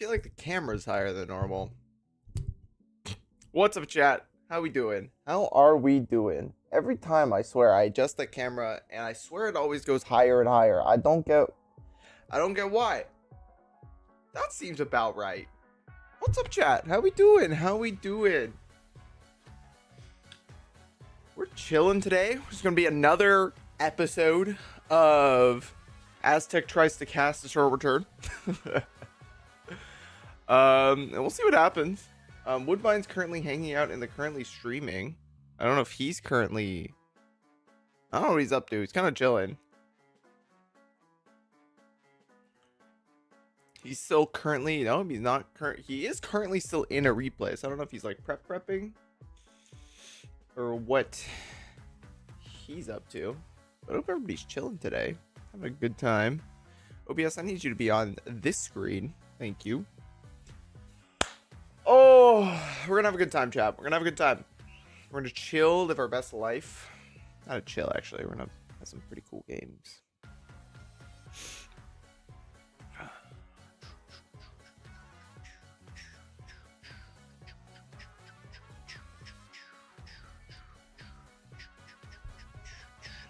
feel like the camera's higher than normal. What's up, chat? How we doing? How are we doing? Every time, I swear, I adjust the camera, and I swear it always goes higher and higher. I don't get why. That seems about right. What's up, chat? How we doing? How we doing? We're chilling today. It's gonna be another episode of Aztec Tries to Cast a Short Return. And we'll see what happens. Woodbine's currently hanging out and they're currently streaming. I don't know if he's currently... I don't know what he's up to. He's kind of chilling. He's still currently... No, he's not current. He is currently still in a replay. So I don't know if he's like prepping or what he's up to. But I hope everybody's chilling today. Having a good time. OBS, I need you to be on this screen. Thank you. Oh, we're gonna have a good time, chat. We're gonna have a good time. We're gonna chill, live our best life. Not a chill, actually. We're gonna have some pretty cool games.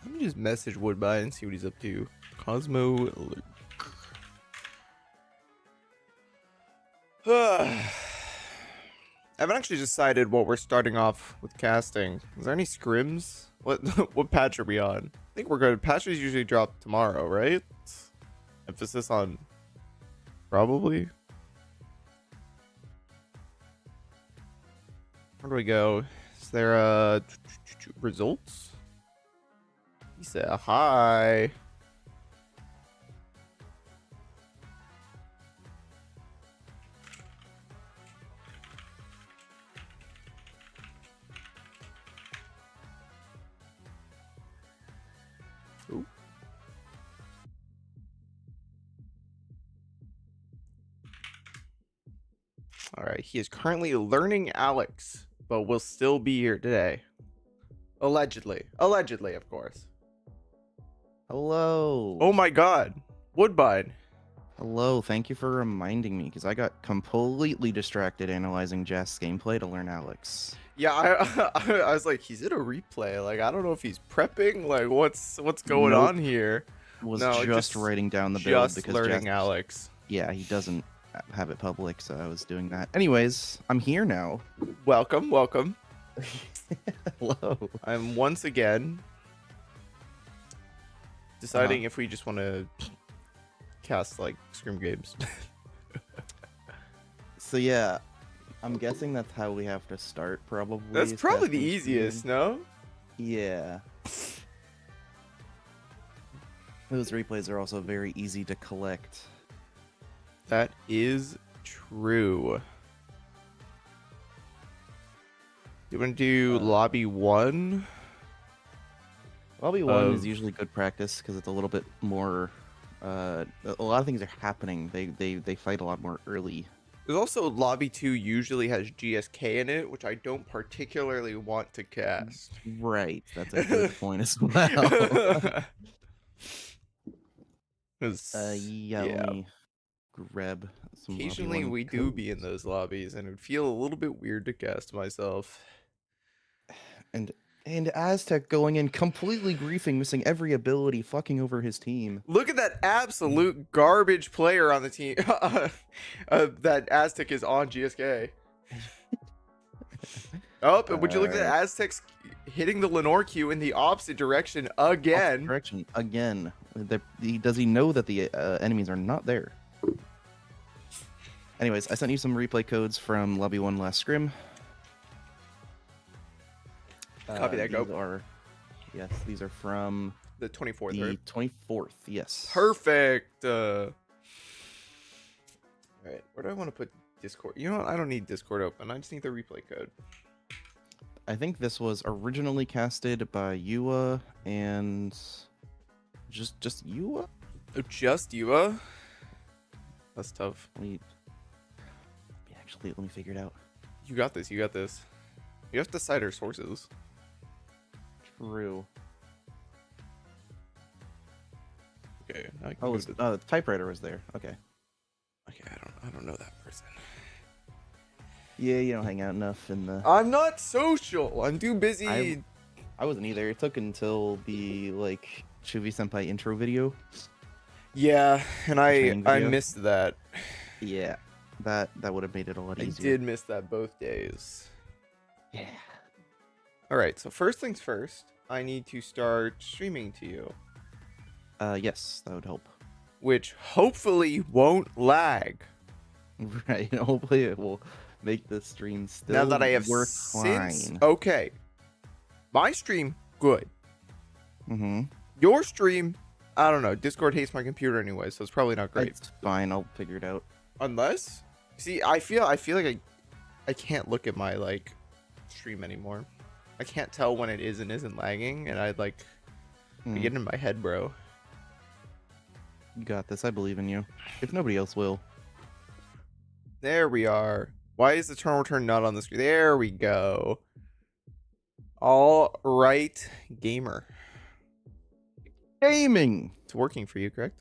Let me just message Woodbine and see what he's up to. Cosmo Luke. I haven't actually decided what we're starting off with casting. Is there any scrims? What patch are we on? I think we're good. Patches usually drop tomorrow, right? Emphasis on probably. Where do we go? Is there results? He said hi. Ooh. All right, he is currently learning Alex, but will still be here today. Allegedly, of course. Hello. Oh my God, Woodbine. Hello. Thank you for reminding me because I got completely distracted analyzing Jast's gameplay to learn Alex. Yeah, I was like, he's in a replay. Like, I don't know if he's prepping. Like, what's going on here? Was No, just writing down the build just because learning Jast, Alex. Yeah, he doesn't have it public, so I was doing that. Anyways, I'm here now. Welcome. Hello. I'm once again deciding if we just want to cast like SCRIM games. So yeah, I'm guessing that's how we have to start. Probably. That's probably the casting easiest, SCRIM. no? Yeah. Those replays are also very easy to collect. That is true. You want to do lobby 1? Lobby 1 is usually good practice because it's a little bit more. A lot of things are happening. They fight a lot more early. There's also lobby 2 usually has GSK in it, which I don't particularly want to cast. Right, that's a good point as well. Yeah, let me grab some. Occasionally we do be in those lobbies, and it would feel a little bit weird to cast myself. And Aztec going in completely griefing, missing every ability, fucking over his team. Look at that absolute garbage player on the team. That Aztec is on GSK. Oh, would you look at Aztecs hitting the Lenore Q in the opposite direction again? Does he know that the enemies are not there? Anyways, I sent you some replay codes from Lobby 1 last scrim. Copy that, go. These are from the 24th. The 24th, yes. Perfect. All right, where do I want to put Discord? You know what? I don't need Discord open. I just need the replay code. I think this was originally casted by Yua and just Yua. Oh, just Yua? That's tough. Let me figure it out. You got this. You have to cite our sources. True. Okay. Oh, the typewriter was there. Okay. Okay, I don't know that person. person. Yeah, you don't hang out enough in the. I'm not social. I'm too busy. I wasn't either. It took until the like shuvisenpai intro video. Yeah, and I training video. missed that. Yeah, that would have made it a lot I easier. did miss that both days. Yeah. All right, so first things first, I need to start streaming to you, Yes, that would help. which hopefully won't lag. Right. Hopefully, it will make the stream still Now that I have work since fine. okay, my stream good. Mm-hmm. Your stream, I don't know. Discord hates my computer anyway, so it's probably not great. It's fine. I'll figure it out. Unless, see, I feel like I can't look at my like stream anymore. I can't tell when it is and isn't lagging, and I'd like be getting in my head, bro. You got this. I believe in you. If nobody else will. There we are. Why is the turn return not on the screen? There we go. All right, gamer. Gaming. It's working for you, correct?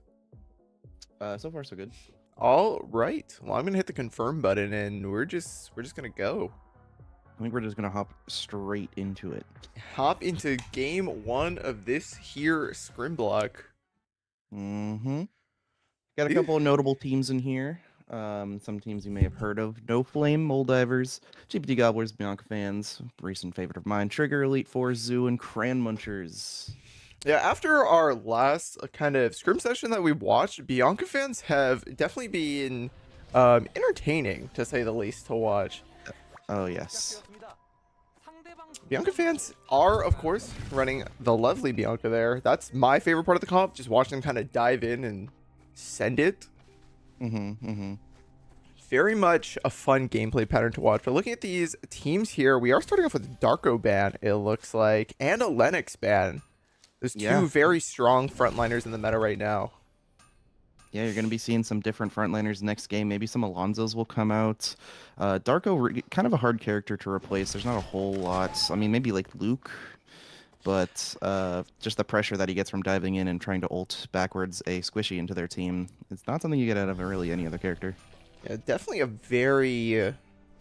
So far so good. All right. Well, I'm gonna hit the confirm button, and we're just gonna go. I think we're just gonna hop straight into it. Hop into game 1 of this here scrim block. Mm-hmm. Got a couple of notable teams in here. Some teams you may have heard of: No Flame, Moldivers, GPT Gobblers, Bianca fans, recent favorite of mine, Trigger, Elite Four, Zoo, and Cran Munchers. Yeah, after our last kind of scrim session that we watched, Bianca fans have definitely been entertaining, to say the least, to watch. Oh yes. Bianca fans are, of course, running the lovely Bianca there. That's my favorite part of the comp, just watching them kind of dive in and send it. Very much a fun gameplay pattern to watch. But looking at these teams here, we are starting off with a Darko ban, it looks like, and a Lennox ban. There's two very strong frontliners in the meta right now. Yeah, you're going to be seeing some different frontliners next game. Maybe some Alonzos will come out. Darko, kind of a hard character to replace. There's not a whole lot. I mean, maybe like Luke, but just the pressure that he gets from diving in and trying to ult backwards a squishy into their team. It's not something you get out of really any other character. Yeah, definitely a very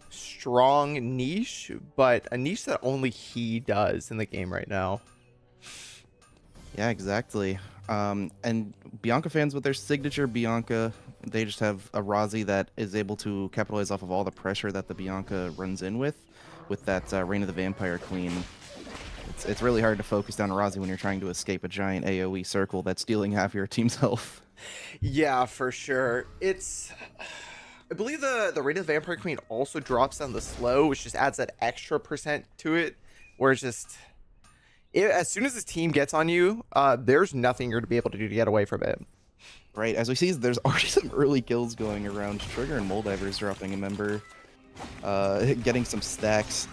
strong niche, but a niche that only he does in the game right now. Yeah, exactly. And Bianca fans with their signature Bianca, they just have a Razi that is able to capitalize off of all the pressure that the Bianca runs in with that Reign of the Vampire Queen. It's really hard to focus down a Razi when you're trying to escape a giant AoE circle that's stealing half your team's health. Yeah, for sure. I believe the Reign of the Vampire Queen also drops down the slow, which just adds that extra % to it, where it's just... as soon as this team gets on you, there's nothing you're to be able to do to get away from it. Right, as we see, there's already some early kills going around. Trigger and Moldivers dropping a member, getting some stacks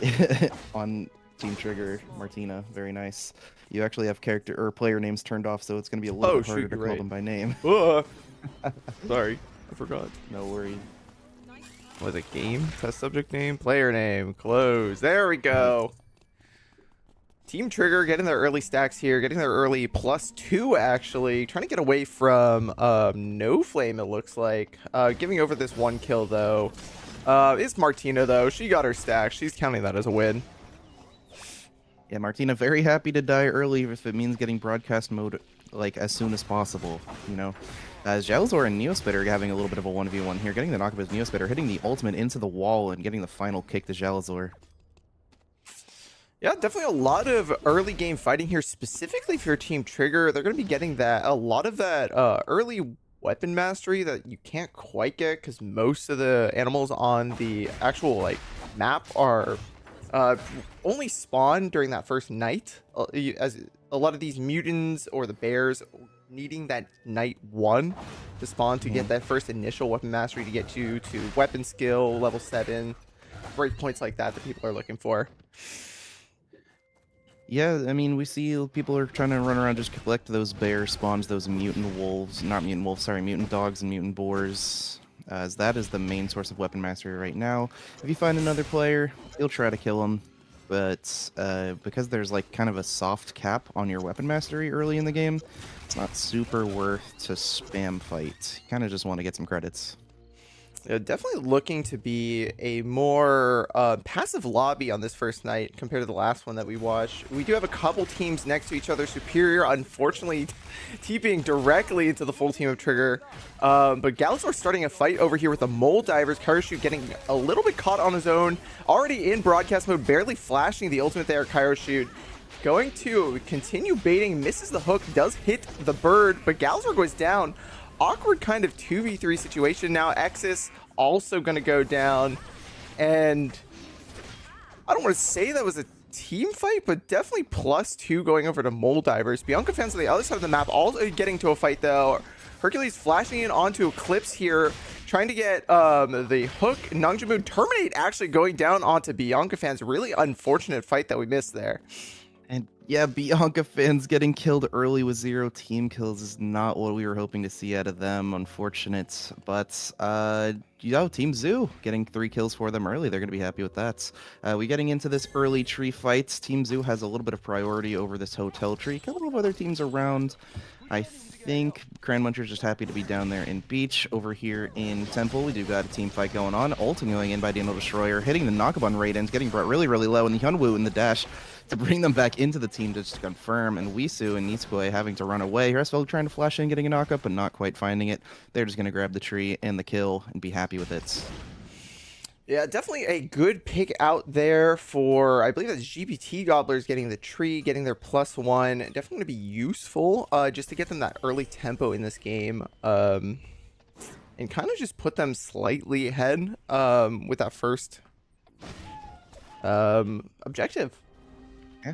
on Team Trigger. Martina, very nice. You actually have character or player names turned off, so it's going to be a little bit harder to call them by name. Sorry, I forgot. No worries. Was it game? Test subject name? Player name? Close. There we go. Team Trigger getting their early stacks here, getting their early +2 actually, trying to get away from No Flame, it looks like. Giving over this one kill though. It's Martina though. She got her stack. She's counting that as a win. Yeah, Martina very happy to die early if it means getting broadcast mode like as soon as possible, you know. As Jalzor and Neospit are having a little bit of a 1v1 here, getting the knock of his Neospit, hitting the ultimate into the wall and getting the final kick to Jalzor. Yeah, definitely a lot of early game fighting here, specifically for your Team Trigger. They're going to be getting a lot of that early weapon mastery that you can't quite get because most of the animals on the actual like map are only spawn during that first night. As a lot of these mutants or the bears needing that night 1 to spawn to get that first initial weapon mastery to get you to weapon skill level 7, breakpoints like that people are looking for. Yeah, I mean, we see people are trying to run around just collect those bear spawns, those mutant wolves, not mutant wolves, sorry, mutant dogs and mutant boars, as that is the main source of weapon mastery right now. If you find another player, you'll try to kill him, but because there's like kind of a soft cap on your weapon mastery early in the game, it's not super worth to spam fight. You kind of just want to get some credits. Definitely looking to be a more passive lobby on this first night compared to the last one that we watched. We do have a couple teams next to each other. Superior, unfortunately, TPing directly into the full team of Trigger. But Galazor starting a fight over here with the Mole Divers. Kairoshu getting a little bit caught on his own. Already in broadcast mode, barely flashing the ultimate there, Kairoshu. Going to continue baiting, misses the hook, does hit the bird, but Galazor goes down. Awkward kind of 2v3 situation now. Exis also going to go down. And I don't want to say that was a team fight, but definitely +2 going over to Mole Divers. Bianca fans on the other side of the map also getting to a fight, though. Hercules flashing in onto Eclipse here, trying to get the hook. Nangjamu Terminate actually going down onto Bianca fans. Really unfortunate fight that we missed there. And yeah, Bianca fans getting killed early with 0 team kills is not what we were hoping to see out of them. Unfortunate. But, Team Zoo getting 3 kills for them early. They're going to be happy with that. We getting into this early tree fights. Team Zoo has a little bit of priority over this hotel tree. A couple of other teams around. I think Cran Muncher's just happy to be down there in Beach. Over here in Temple, we do got a team fight going on. Ulting going in by Dino Destroyer, hitting the Nakabon Raidens, getting brought really, really low, and the Hyunwoo in the dash to bring them back into the team just to confirm, and Wisu and Nitsukoi having to run away. Heresfeld trying to flash in, getting a knockup, but not quite finding it. They're just going to grab the tree and the kill and be happy with it. Yeah, definitely a good pick out there for, I believe that's GPT Gobblers getting the tree, getting their +1. Definitely going to be useful just to get them that early tempo in this game. And kind of just put them slightly ahead with that first objective. Yeah.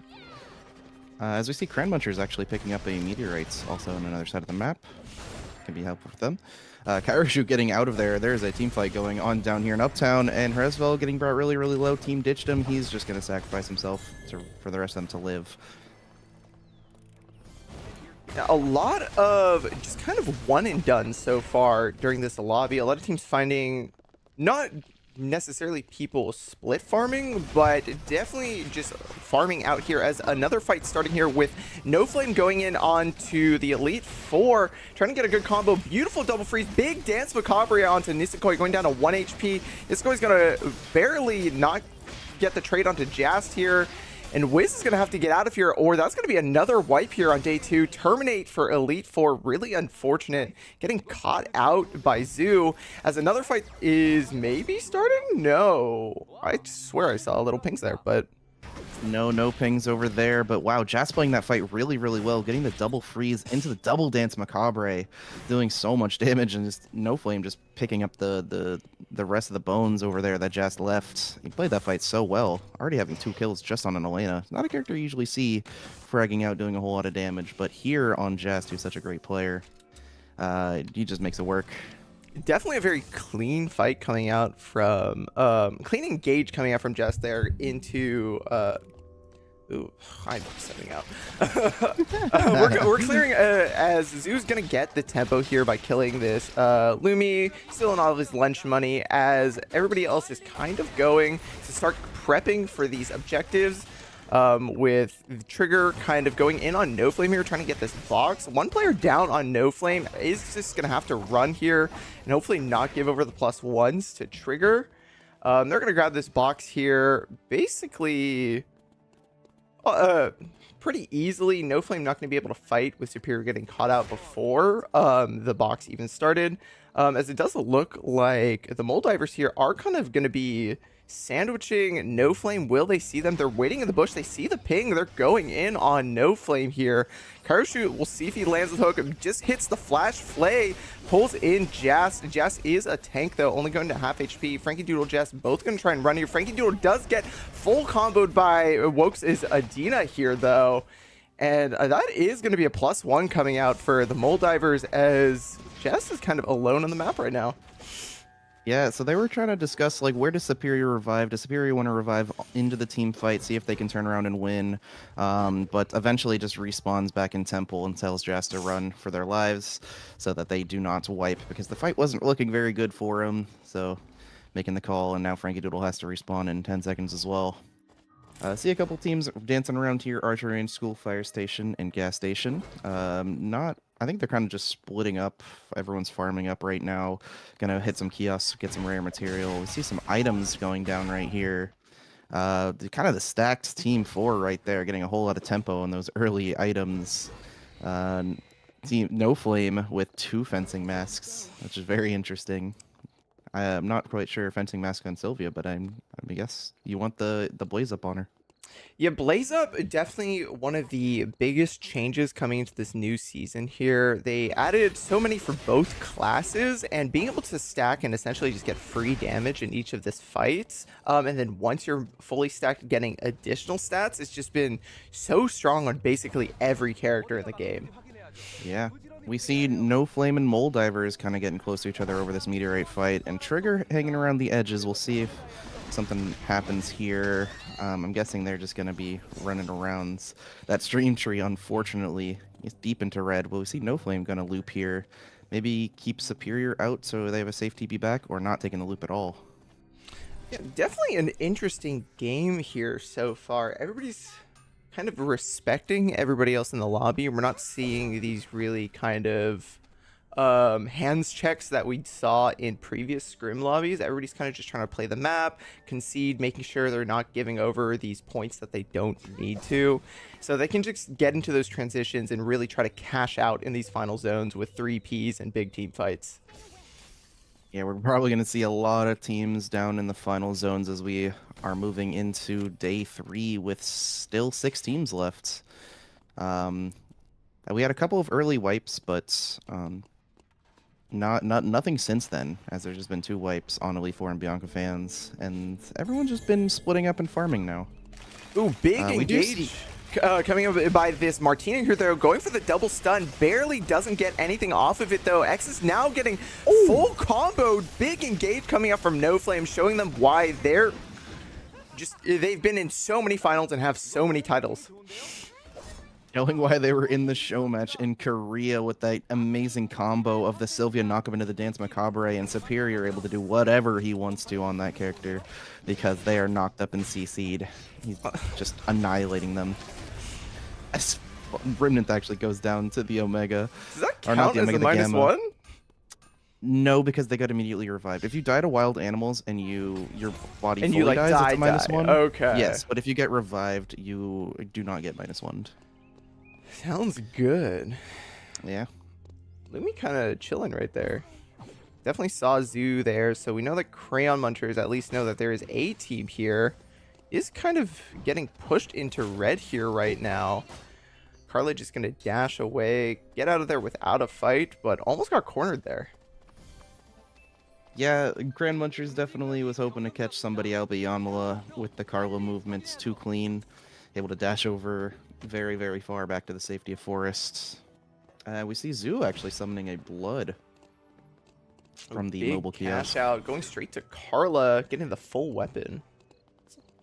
As we see, Cran Muncher is actually picking up a Meteorites also on another side of the map. Can be helpful for them. Kairoshu getting out of there. There's a team fight going on down here in Uptown, and Heresvel getting brought really, really low. Team ditched him. He's just going to sacrifice himself for the rest of them to live. Now, a lot of just kind of one and done so far during this lobby. A lot of teams finding not necessarily people split farming, but definitely just farming out here as another fight starting here with No Flame going in onto the Elite Four, trying to get a good combo. Beautiful double freeze, big dance Macabre onto Nisakoi going down to 1 HP. Nisakoi's gonna barely not get the trade onto Jast here. And Wiz is going to have to get out of here, or that's going to be another wipe here on day 2. Terminate for Elite Four. Really unfortunate. Getting caught out by Zoo as another fight is maybe starting? No. I swear I saw little pings there, but... No pings over there, but wow, Jazz playing that fight really, really well, getting the double freeze into the double dance Macabre, doing so much damage, and just No Flame just picking up the rest of the bones over there that Jazz left. He played that fight so well, already having 2 kills just on an Elena. Not a character you usually see fragging out, doing a whole lot of damage, but here on Jazz, who's such a great player, he just makes it work. Definitely a very clean fight coming out from clean engage coming out from Jess there into ooh, I'm setting out. we're clearing as Zoo's gonna get the tempo here by killing this Lumi, still in all of his lunch money, as everybody else is kind of going to start prepping for these objectives. With Trigger kind of going in on No Flame here, trying to get this box. One player down on No Flame is just going to have to run here and hopefully not give over the +1s to Trigger. They're going to grab this box here basically pretty easily. No Flame not going to be able to fight with Superior getting caught out before the box even started. As it does look like the Mole Divers here are kind of going to be sandwiching No Flame. Will they see them? They're waiting in the bush. They see the ping. They're going in on No Flame here. Kairoshu, we'll see if he lands the hook. Just hits the flash flay. Pulls in Jas. Jas is a tank, though, only going to half HP. Frankie Doodle, Jas, both going to try and run here. Frankie Doodle does get full comboed by Wokes' Adina here, though. And that is going to be a +1 coming out for the Mole Divers, as Jas is kind of alone on the map right now. Yeah, so they were trying to discuss, like, where does Superior revive? Does Superior want to revive into the team fight, see if they can turn around and win? But eventually just respawns back in Temple and tells Jazz to run for their lives so that they do not wipe, because the fight wasn't looking very good for him. So making the call, and now Frankie Doodle has to respawn in 10 seconds as well. See a couple teams dancing around here, Archery and School, Fire Station, and Gas Station. Not I think they're kind of just splitting up. Everyone's farming up right now. Gonna hit some kiosks, get some rare material. We see some items going down right here. Kind of the stacked team 4 right there, getting a whole lot of tempo on those early items. Uh, team No Flame with 2 fencing masks, which is very interesting. I'm not quite sure fencing mask on Sylvia, but I guess you want the blaze up on her. Yeah, Blaze Up, definitely one of the biggest changes coming into this new season here. They added so many for both classes, and being able to stack and essentially just get free damage in each of this fights. And then once you're fully stacked, getting additional stats, it's just been so strong on basically every character in the game. Yeah. We see No Flame and Moldiver kind of getting close to each other over this meteorite fight, and Trigger hanging around the edges. We'll see if something happens here. I'm guessing they're just going to be running around. That stream tree, unfortunately, is deep into red. Well, we see No Flame going to loop here. Maybe keep Superior out so they have a safe TP back, or not taking the loop at all. Yeah, definitely an interesting game here so far. Everybody's kind of respecting everybody else in the lobby. We're not seeing these really kind of hands checks that we saw in previous scrim lobbies. Everybody's kind of just trying to play the map, concede, making sure they're not giving over these points that they don't need to, so they can just get into those transitions and really try to cash out in these final zones with 3Ps and big team fights. Yeah, we're probably going to see a lot of teams down in the final zones as we are moving into day 3 with still 6 teams left. We had a couple of early wipes, but nothing since then, as there's just been 2 wipes on Elite 4 and Bianca fans, and everyone's just been splitting up and farming now. Ooh, big engage coming up by this Martina here, though, going for the double stun. Barely doesn't get anything off of it, though. X is now getting full comboed. Big engage coming up from No Flame, showing them why they've been in so many finals and have so many titles. Showing why they were in the show match in Korea with that amazing combo of the Sylvia knock up into the Dance Macabre, and Superior able to do whatever he wants to on that character because they are knocked up and CC'd. He's just annihilating them. Remnant actually goes down to the Omega. Does that count as a -1? No, because they got immediately revived. If you die to wild animals and your body fully like dies, it's a -1. Okay. Yes, but if you get revived, you do not get -1. Sounds good. Yeah. Lumi kind of chilling right there. Definitely saw Zoo there, so we know that Crayon Munchers at least know that there is a team here. Is kind of getting pushed into red here right now. Carla just going to dash away, get out of there without a fight, but almost got cornered there. Yeah, Grand Munchers definitely was hoping to catch somebody out, but Yanmala with the Carla movements too clean. Able to dash over very, very far back to the safety of forests. We see Zoo actually summoning a blood from the mobile kiosk. Cash out, going straight to Carla, getting the full weapon.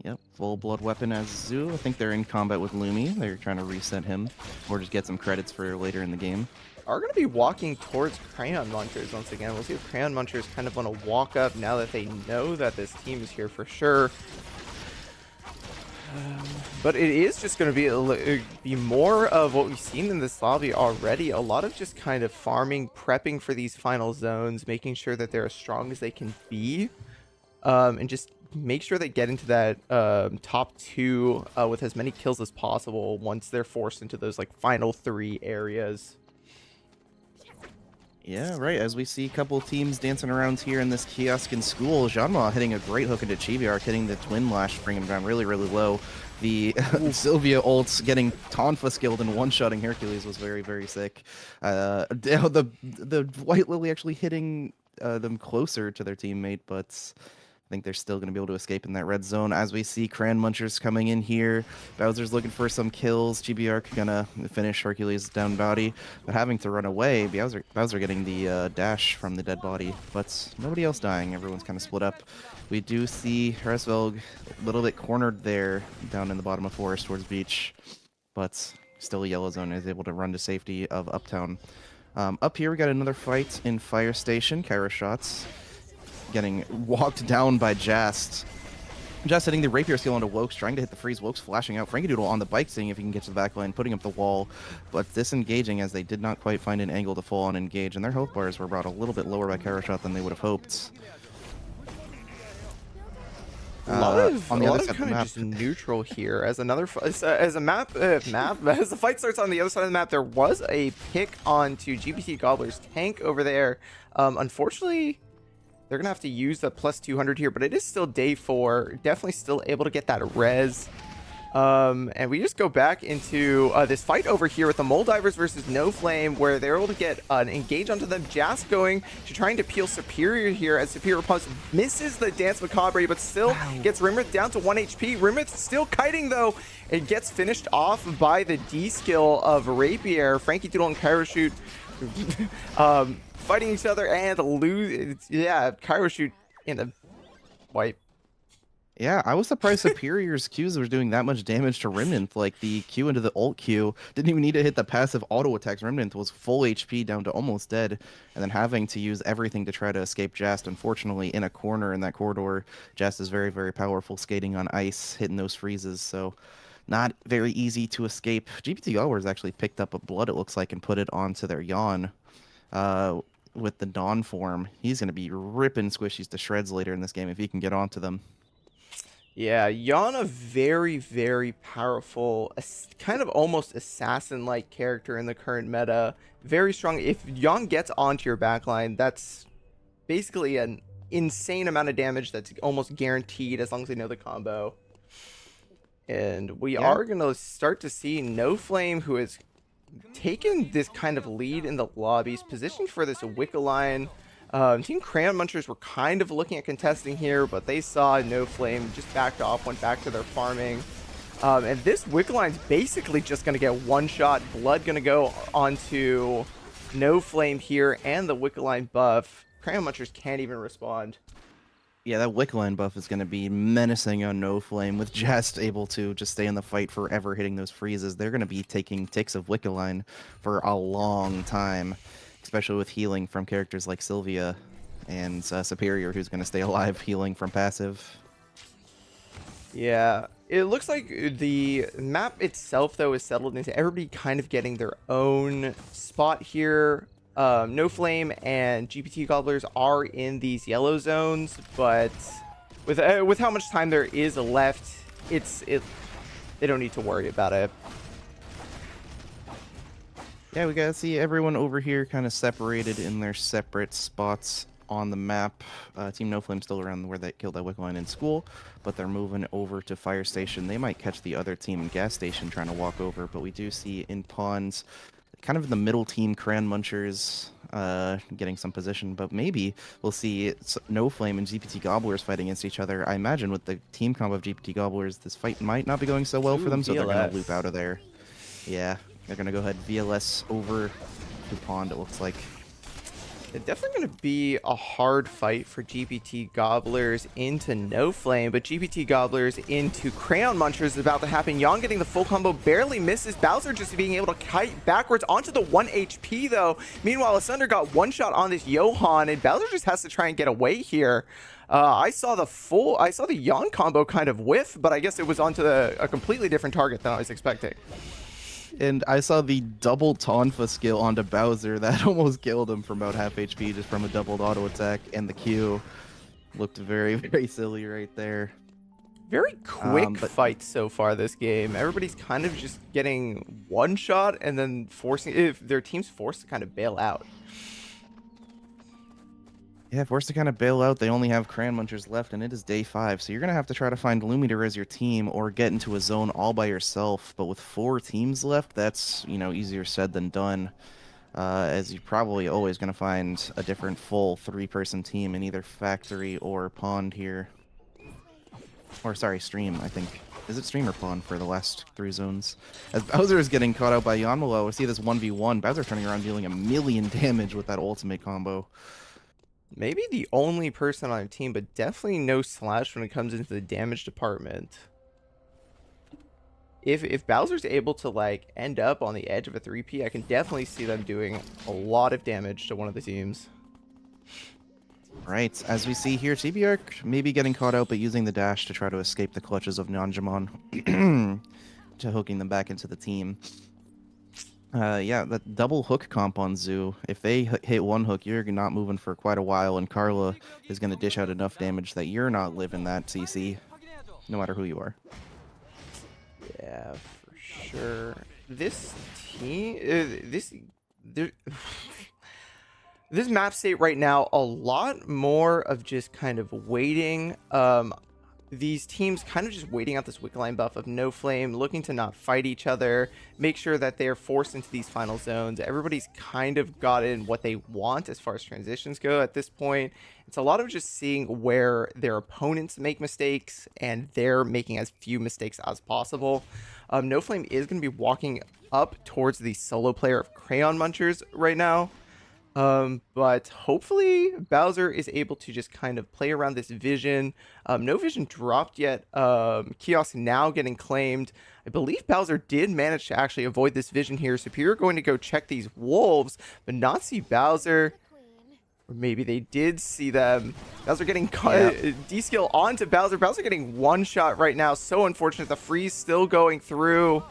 Yep, full blood weapon as Zoo. I think they're in combat with Lumi. They're trying to reset him, or just get some credits for later in the game. Are going to be walking towards Crayon Munchers once again. We'll see if Crayon Munchers kind of want to walk up now that they know that this team is here for sure. But it is just going to be more of what we've seen in this lobby already. A lot of just kind of farming, prepping for these final zones, making sure that they're as strong as they can be, and just make sure they get into that top 2 with as many kills as possible once they're forced into those like final 3 areas. Yeah, right. As we see a couple of teams dancing around here in this kiosk in school, Jeanma hitting a great hook into Chiviark, hitting the Twin Lash, bringing him down really, really low. The Sylvia ults getting Tonfa skilled and one-shotting Hercules was very, very sick. The White Lily actually hitting them closer to their teammate, but I think they're still going to be able to escape in that red zone. As we see Cran Munchers coming in here, Bowser's looking for some kills. Chibiark gonna finish Hercules' down body, but having to run away. Bowser getting the dash from the dead body, but nobody else dying. Everyone's kind of split up. We do see Hresvelg a little bit cornered there down in the bottom of forest towards beach, but still a yellow zone, is able to run to safety of Uptown. Up here we got another fight in Fire Station. Kyra shots getting walked down by Jast. Just hitting the rapier skill onto Wokes, trying to hit the freeze. Wokes flashing out. Frankie Doodle on the bike, seeing if he can get to the back line, putting up the wall, but disengaging as they did not quite find an angle to fall on engage, and their health bars were brought a little bit lower by Karashot than they would have hoped. A lot of on the other side of the kind of map, just neutral here. As another as a map as the fight starts on the other side of the map, there was a pick onto GPT Gobbler's tank over there. Unfortunately, they're gonna have to use the plus 200 here, but it is still day 4. Definitely still able to get that res. And we just go back into this fight over here with the Mole Divers versus No Flame, where they're able to get an engage onto them. Jas going to trying to peel Superior here, as Superior Pumps misses the Dance Macabre, but still gets Rimrith down to 1 HP. Rimrith still kiting though. It gets finished off by the D skill of Rapier. Frankie Doodle and Cairo Shoot fighting each other and lose. Yeah, Cairo Shoot in a wipe. Yeah, I was surprised Superior's Qs were doing that much damage to Remnant. Like, the Q into the ult Q didn't even need to hit the passive auto attacks. Remnant was full HP down to almost dead, and then having to use everything to try to escape Jast. Unfortunately, in a corner in that corridor, Jast is very, very powerful, skating on ice, hitting those freezes, so not very easy to escape. GPT Alwar's actually picked up a blood, it looks like, and put it onto their Yawn. With the Dawn form, he's going to be ripping squishies to shreds later in this game if he can get onto them. Yeah, Yawn, very, very powerful, kind of almost assassin-like character in the current meta. Very strong. If Yawn gets onto your backline, that's basically an insane amount of damage that's almost guaranteed as long as they know the combo. And we are going to start to see No Flame, who has taken this kind of lead in the lobbies, positioned for this Wicca line. Team Crayon Munchers were kind of looking at contesting here, but they saw No Flame, just backed off, went back to their farming. And this Wicca line's basically just going to get one shot. Blood going to go onto No Flame here, and the Wicca line buff. Crayon Munchers can't even respond. Yeah, that Wicca line buff is going to be menacing on No Flame, with Jest able to just stay in the fight forever, hitting those freezes. They're going to be taking ticks of Wicca line for a long time, especially with healing from characters like Sylvia and Superior, who's going to stay alive healing from passive. Yeah, it looks like the map itself, though, is settled into everybody kind of getting their own spot here. No Flame and GPT Gobblers are in these yellow zones, but with how much time there is left, they don't need to worry about it. Yeah, we gotta see everyone over here kind of separated in their separate spots on the map. Team No Flame still around where they killed that Wicca line in school, but they're moving over to Fire Station. They might catch the other team in Gas Station trying to walk over, but we do see in Pawns, kind of in the middle team, Crayon Munchers getting some position, but maybe we'll see No Flame and GPT Gobblers fighting against each other. I imagine with the team combo of GPT Gobblers, this fight might not be going so well for them, so they're going to loop out of there. Yeah. They're going to go ahead VLS over to Pond, it looks like. It's definitely going to be a hard fight for GPT Gobblers into No Flame, but GPT Gobblers into Crayon Munchers is about to happen. Yawn getting the full combo, barely misses. Bowser just being able to kite backwards onto the 1 HP, though. Meanwhile, Asunder got one shot on this Johan, and Bowser just has to try and get away here. I saw the Yawn combo kind of whiff, but I guess it was onto a completely different target than I was expecting. And I saw the double Tonfa skill onto Bowser that almost killed him from about half HP just from a doubled auto attack, and the Q looked very, very silly right there. Very quick fight so far this game. Everybody's kind of just getting one shot and then forcing, if their team's forced to kind of bail out. Yeah, forced to kind of bail out. They only have Crayon Munchers left, and it is day 5. So you're going to have to try to find Lumitor as your team or get into a zone all by yourself. But with 4 teams left, that's, easier said than done. As you're probably always going to find a different full 3-person team in either Factory or Pond here. Or, sorry, Stream, I think. Is it Stream or Pond for the last 3 zones? As Bowser is getting caught out by Yanmalo, we see this 1v1. Bowser turning around dealing 1,000,000 damage with that ultimate combo. Maybe the only person on a team, but definitely no Slash when it comes into the damage department. If Bowser's able to end up on the edge of a 3P, I can definitely see them doing a lot of damage to one of the teams. Right, as we see here, TBR maybe getting caught out, but using the dash to try to escape the clutches of Nanjamon, to hooking them back into the team. Yeah, that double hook comp on Zoo. If they hit one hook, you're not moving for quite a while, and Carla is going to dish out enough damage that you're not living that CC, no matter who you are. Yeah, for sure. This team, there, this map state right now, a lot more of just kind of waiting. These teams kind of just waiting out this wick line buff of No Flame, looking to not fight each other, make sure that they're forced into these final zones. Everybody's kind of gotten what they want as far as transitions go at this point. It's a lot of just seeing where their opponents make mistakes and they're making as few mistakes as possible. No Flame is going to be walking up towards the solo player of Crayon Munchers right now. But hopefully Bowser is able to just kind of play around this vision. No vision dropped yet. Kiosk now getting claimed. I believe Bowser did manage to actually avoid this vision here. Superior going to go check these wolves, but not see Bowser. Or maybe they did see them. Bowser getting D-skill onto Bowser. Bowser getting one shot right now. So unfortunate. The freeze still going through,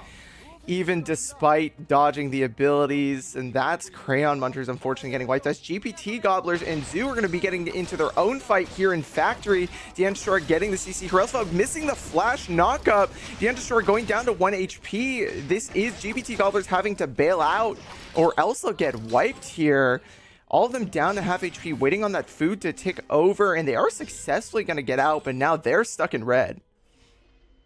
even despite dodging the abilities, and that's Crayon Munchers unfortunately getting wiped. As GPT Gobblers and Zoo are going to be getting into their own fight here in Factory. Deandestroyer getting the CC. Herelsfog missing the flash knockup. Deandestroyer going down to 1 HP. This is GPT Gobblers having to bail out, or else they'll get wiped here. All of them down to half HP, waiting on that food to tick over, and they are successfully going to get out, but now they're stuck in red.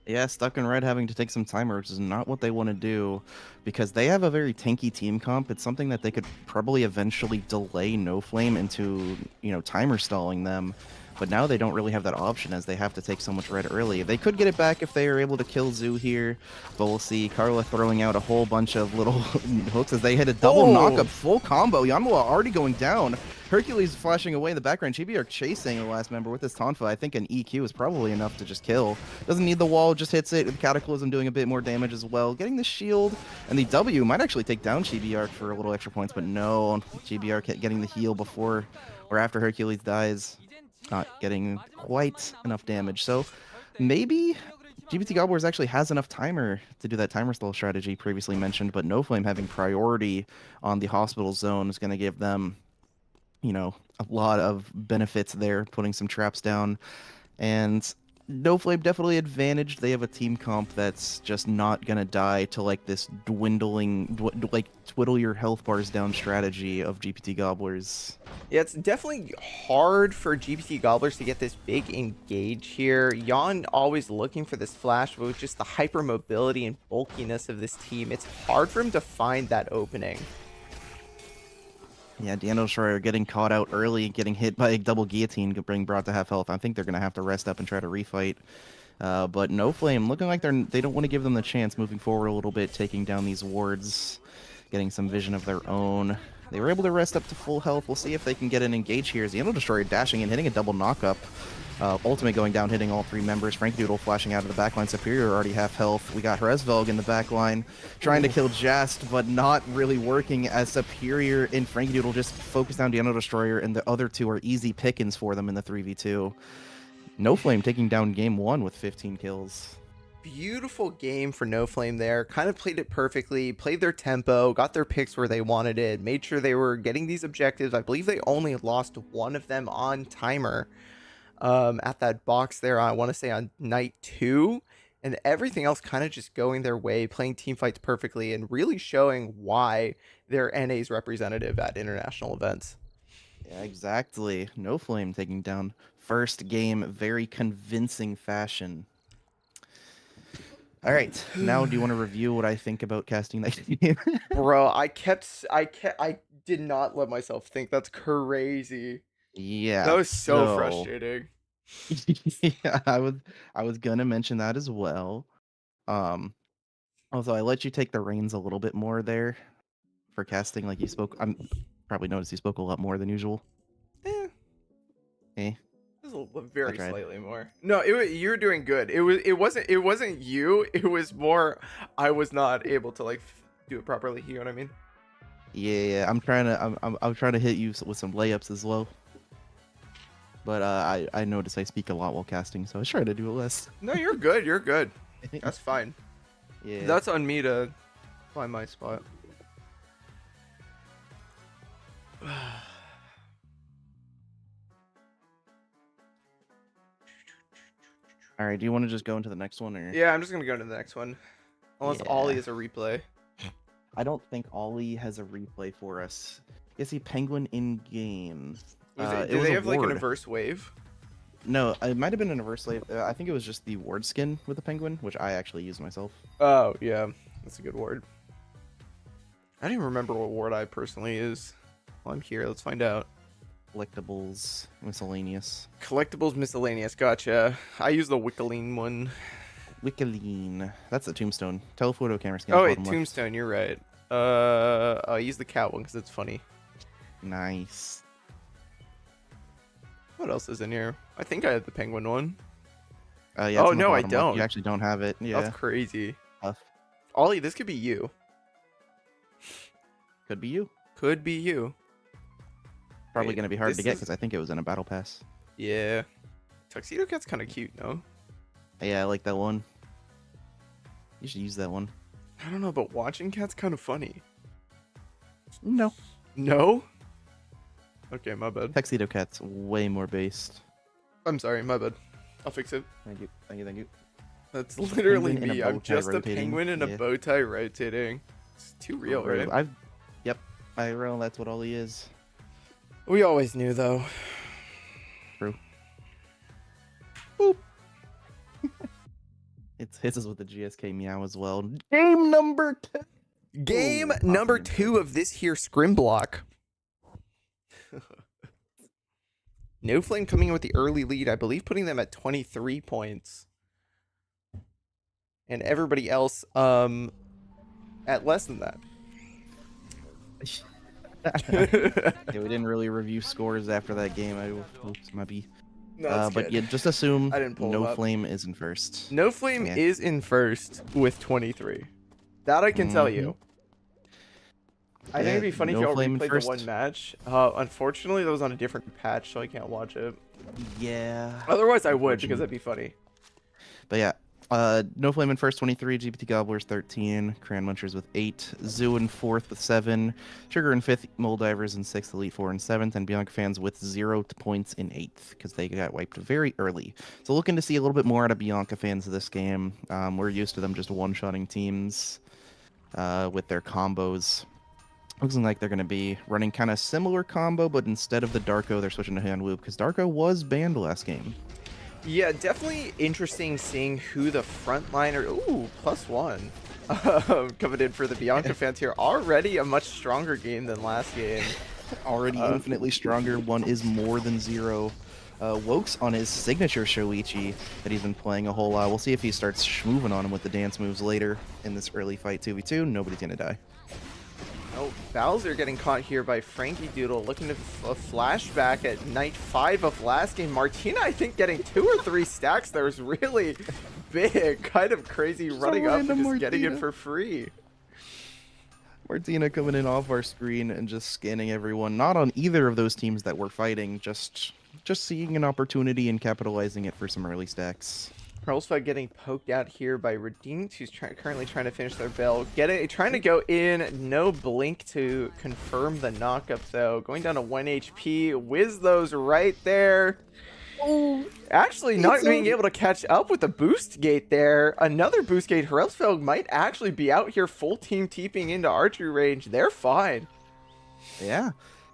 Yeah, stuck in red having to take some timer, which is not what they want to do, because they have a very tanky team comp. It's something that they could probably eventually delay No Flame into, timer stalling them. But now they don't really have that option, as they have to take so much red early. They could get it back if they are able to kill Zoo here, but we'll see. Carla throwing out a whole bunch of little hooks as they hit a double knockup, full combo. Yanmawa already going down. Hercules flashing away in the background. Chibi are chasing the last member with his Tonfa. I think an EQ is probably enough to just kill. Doesn't need the wall, just hits it. The Cataclysm doing a bit more damage as well. Getting the shield, and the W might actually take down Chibi for a little extra points, but no. Chibi getting the heal before or after Hercules dies. Not getting quite enough damage. So maybe GPT Gobblers actually has enough timer to do that timer stall strategy previously mentioned, but No Flame having priority on the hospital zone is going to give them, a lot of benefits there, putting some traps down. And No Flame definitely advantaged. They have a team comp that's just not going to die to like this dwindling, twiddle your health bars down strategy of GPT Gobblers. Yeah, it's definitely hard for GPT Gobblers to get this big engage here. Yon always looking for this flash, but with just the hyper mobility and bulkiness of this team, it's hard for him to find that opening. Yeah, Deandestroyer getting caught out early, getting hit by a double guillotine, being brought to half health. I think they're going to have to rest up and try to refight. But No Flame looking like they don't want to give them the chance moving forward a little bit, taking down these wards, getting some vision of their own. They were able to rest up to full health. We'll see if they can get an engage here. Deandestroyer dashing and hitting a double knockup. Ultimate going down, hitting all three members. Frank Doodle flashing out of the backline. Superior already half health. We got Herezvelg in the backline trying to kill Jest, but not really working, as Superior and Frank Doodle just focus down Deandestroyer, and the other two are easy pickings for them in the 3v2. No Flame taking down game 1 with 15 kills. Beautiful game for No Flame there. Kind of played it perfectly, played their tempo, got their picks where they wanted it, made sure they were getting these objectives. I believe they only lost one of them on timer. At that box there, I want to say on night 2, and everything else kind of just going their way, playing team fights perfectly, and really showing why they're NA's representative at international events. Yeah, exactly. No Flame taking down first game, very convincing fashion. All right, now do you want to review what I think about casting that game? Bro, I did not let myself think. That's crazy. Yeah, That was so frustrating. Yeah, I was gonna mention that as well. Also, I let you take the reins a little bit more there for casting. Like you spoke, I'm probably noticed you spoke a lot more than usual. Eh. Very slightly more. No, you're doing good. It wasn't you. It was more I was not able to like do it properly. You know what I mean? Yeah, I'm trying to hit you with some layups as well. but I notice I speak a lot while casting, so I try to do it less. No, you're good. You're good. That's fine. Yeah. That's on me to find my spot. All right. Do you want to just go into the next one, or? Yeah, I'm just gonna go to the next one. Unless Yeah. Ollie is a replay. I don't think Ollie has a replay for us. You see Penguin in game. Do they have like an inverse wave? No, it might have been an inverse wave. I think it was just the ward skin with the penguin, which I actually use myself. Oh yeah, that's a good ward. I don't even remember what ward I personally use. Well, I'm here. Let's find out. Collectibles, miscellaneous. Collectibles miscellaneous. Gotcha. I use the Wickeline one. Wickeline. That's the tombstone. Telephoto camera skin. Oh wait, bottom left. tombstone. You're right. I use the cat one because it's funny. Nice. What else is in here? I think I have the penguin one. Yeah, it's Oh, on the no, I bottom left. don't. You actually don't have it. Yeah. That's crazy. Tough. Ollie, this could be you. Could be you. Could be you. Probably Wait, gonna be hard this to get is- because I think it was in a battle pass. Yeah. Tuxedo Cat's kind of cute, no? Yeah, I like that one. You should use that one. I don't know, but watching Cat's kind of funny. No. No? Okay, my bad. Tuxedo Cat's way more based. I'm sorry, my bad. I'll fix it. Thank you. Thank you. Thank you. That's literally penguin in a me. bow I'm tie just a rotating. penguin in a Yeah. bow tie rotating. It's too real, right? Yep. That's what Ollie is. We always knew, though. True. Boop. It hits us with the GSK meow as well. Game number 2. Game Ooh, number awesome. 2 of this here scrim block. No Flame coming in with the early lead, I believe putting them at 23 points. And everybody else at less than that. Yeah, we didn't really review scores after that game. I hoped maybe. No, But yeah, just assume I didn't pull them No up. Flame is in first. No Flame Yeah. is in first with 23. That I can tell you. I think Yeah, it'd be funny No if y'all Flame in replayed first. the one match. Unfortunately, that was on a different patch, so I can't watch it. Yeah. Otherwise, I would, because that'd be funny. But yeah, No Flame in first, 23. GPT Gobblers, 13. Cran Munchers with 8. Zoo in fourth with 7. Sugar in fifth. Moldivers in sixth. Elite Four in seventh. And Bianca fans with 0 points in eighth because they got wiped very early. So looking to see a little bit more out of Bianca fans this game. We're used to them just one-shotting teams with their combos. Looks like they're going to be running kind of similar combo, but instead of the Darko, they're switching to Hand Whoop because Darko was banned last game. Yeah, definitely interesting seeing who the frontliner. Ooh, +1 coming in for the Bianca fans here. Already a much stronger game than last game. Already infinitely stronger. 1 is more than 0. Wokes on his signature Shoichi that he's been playing a whole lot. We'll see if he starts moving on him with the dance moves later in this early fight 2v2. Nobody's going to die. Oh, Bowser getting caught here by Frankie Doodle, looking to a flashback at night 5 of last game. Martina, I think, getting 2 or 3 stacks there was really big. Kind of crazy, running up and just getting it for free. Martina coming in off our screen and just scanning everyone. Not on either of those teams that we're fighting, just seeing an opportunity and capitalizing it for some early stacks. Hurlsfeld getting poked out here by Redeemed, who's currently trying to finish their build. Trying to go in, no blink to confirm the knockup though. Going down to 1 HP, whiz those right there. Oh, actually not being able to catch up with the boost gate there. Another boost gate. Hurlsfeld might actually be out here full team teeping into archery range. They're fine. Yeah.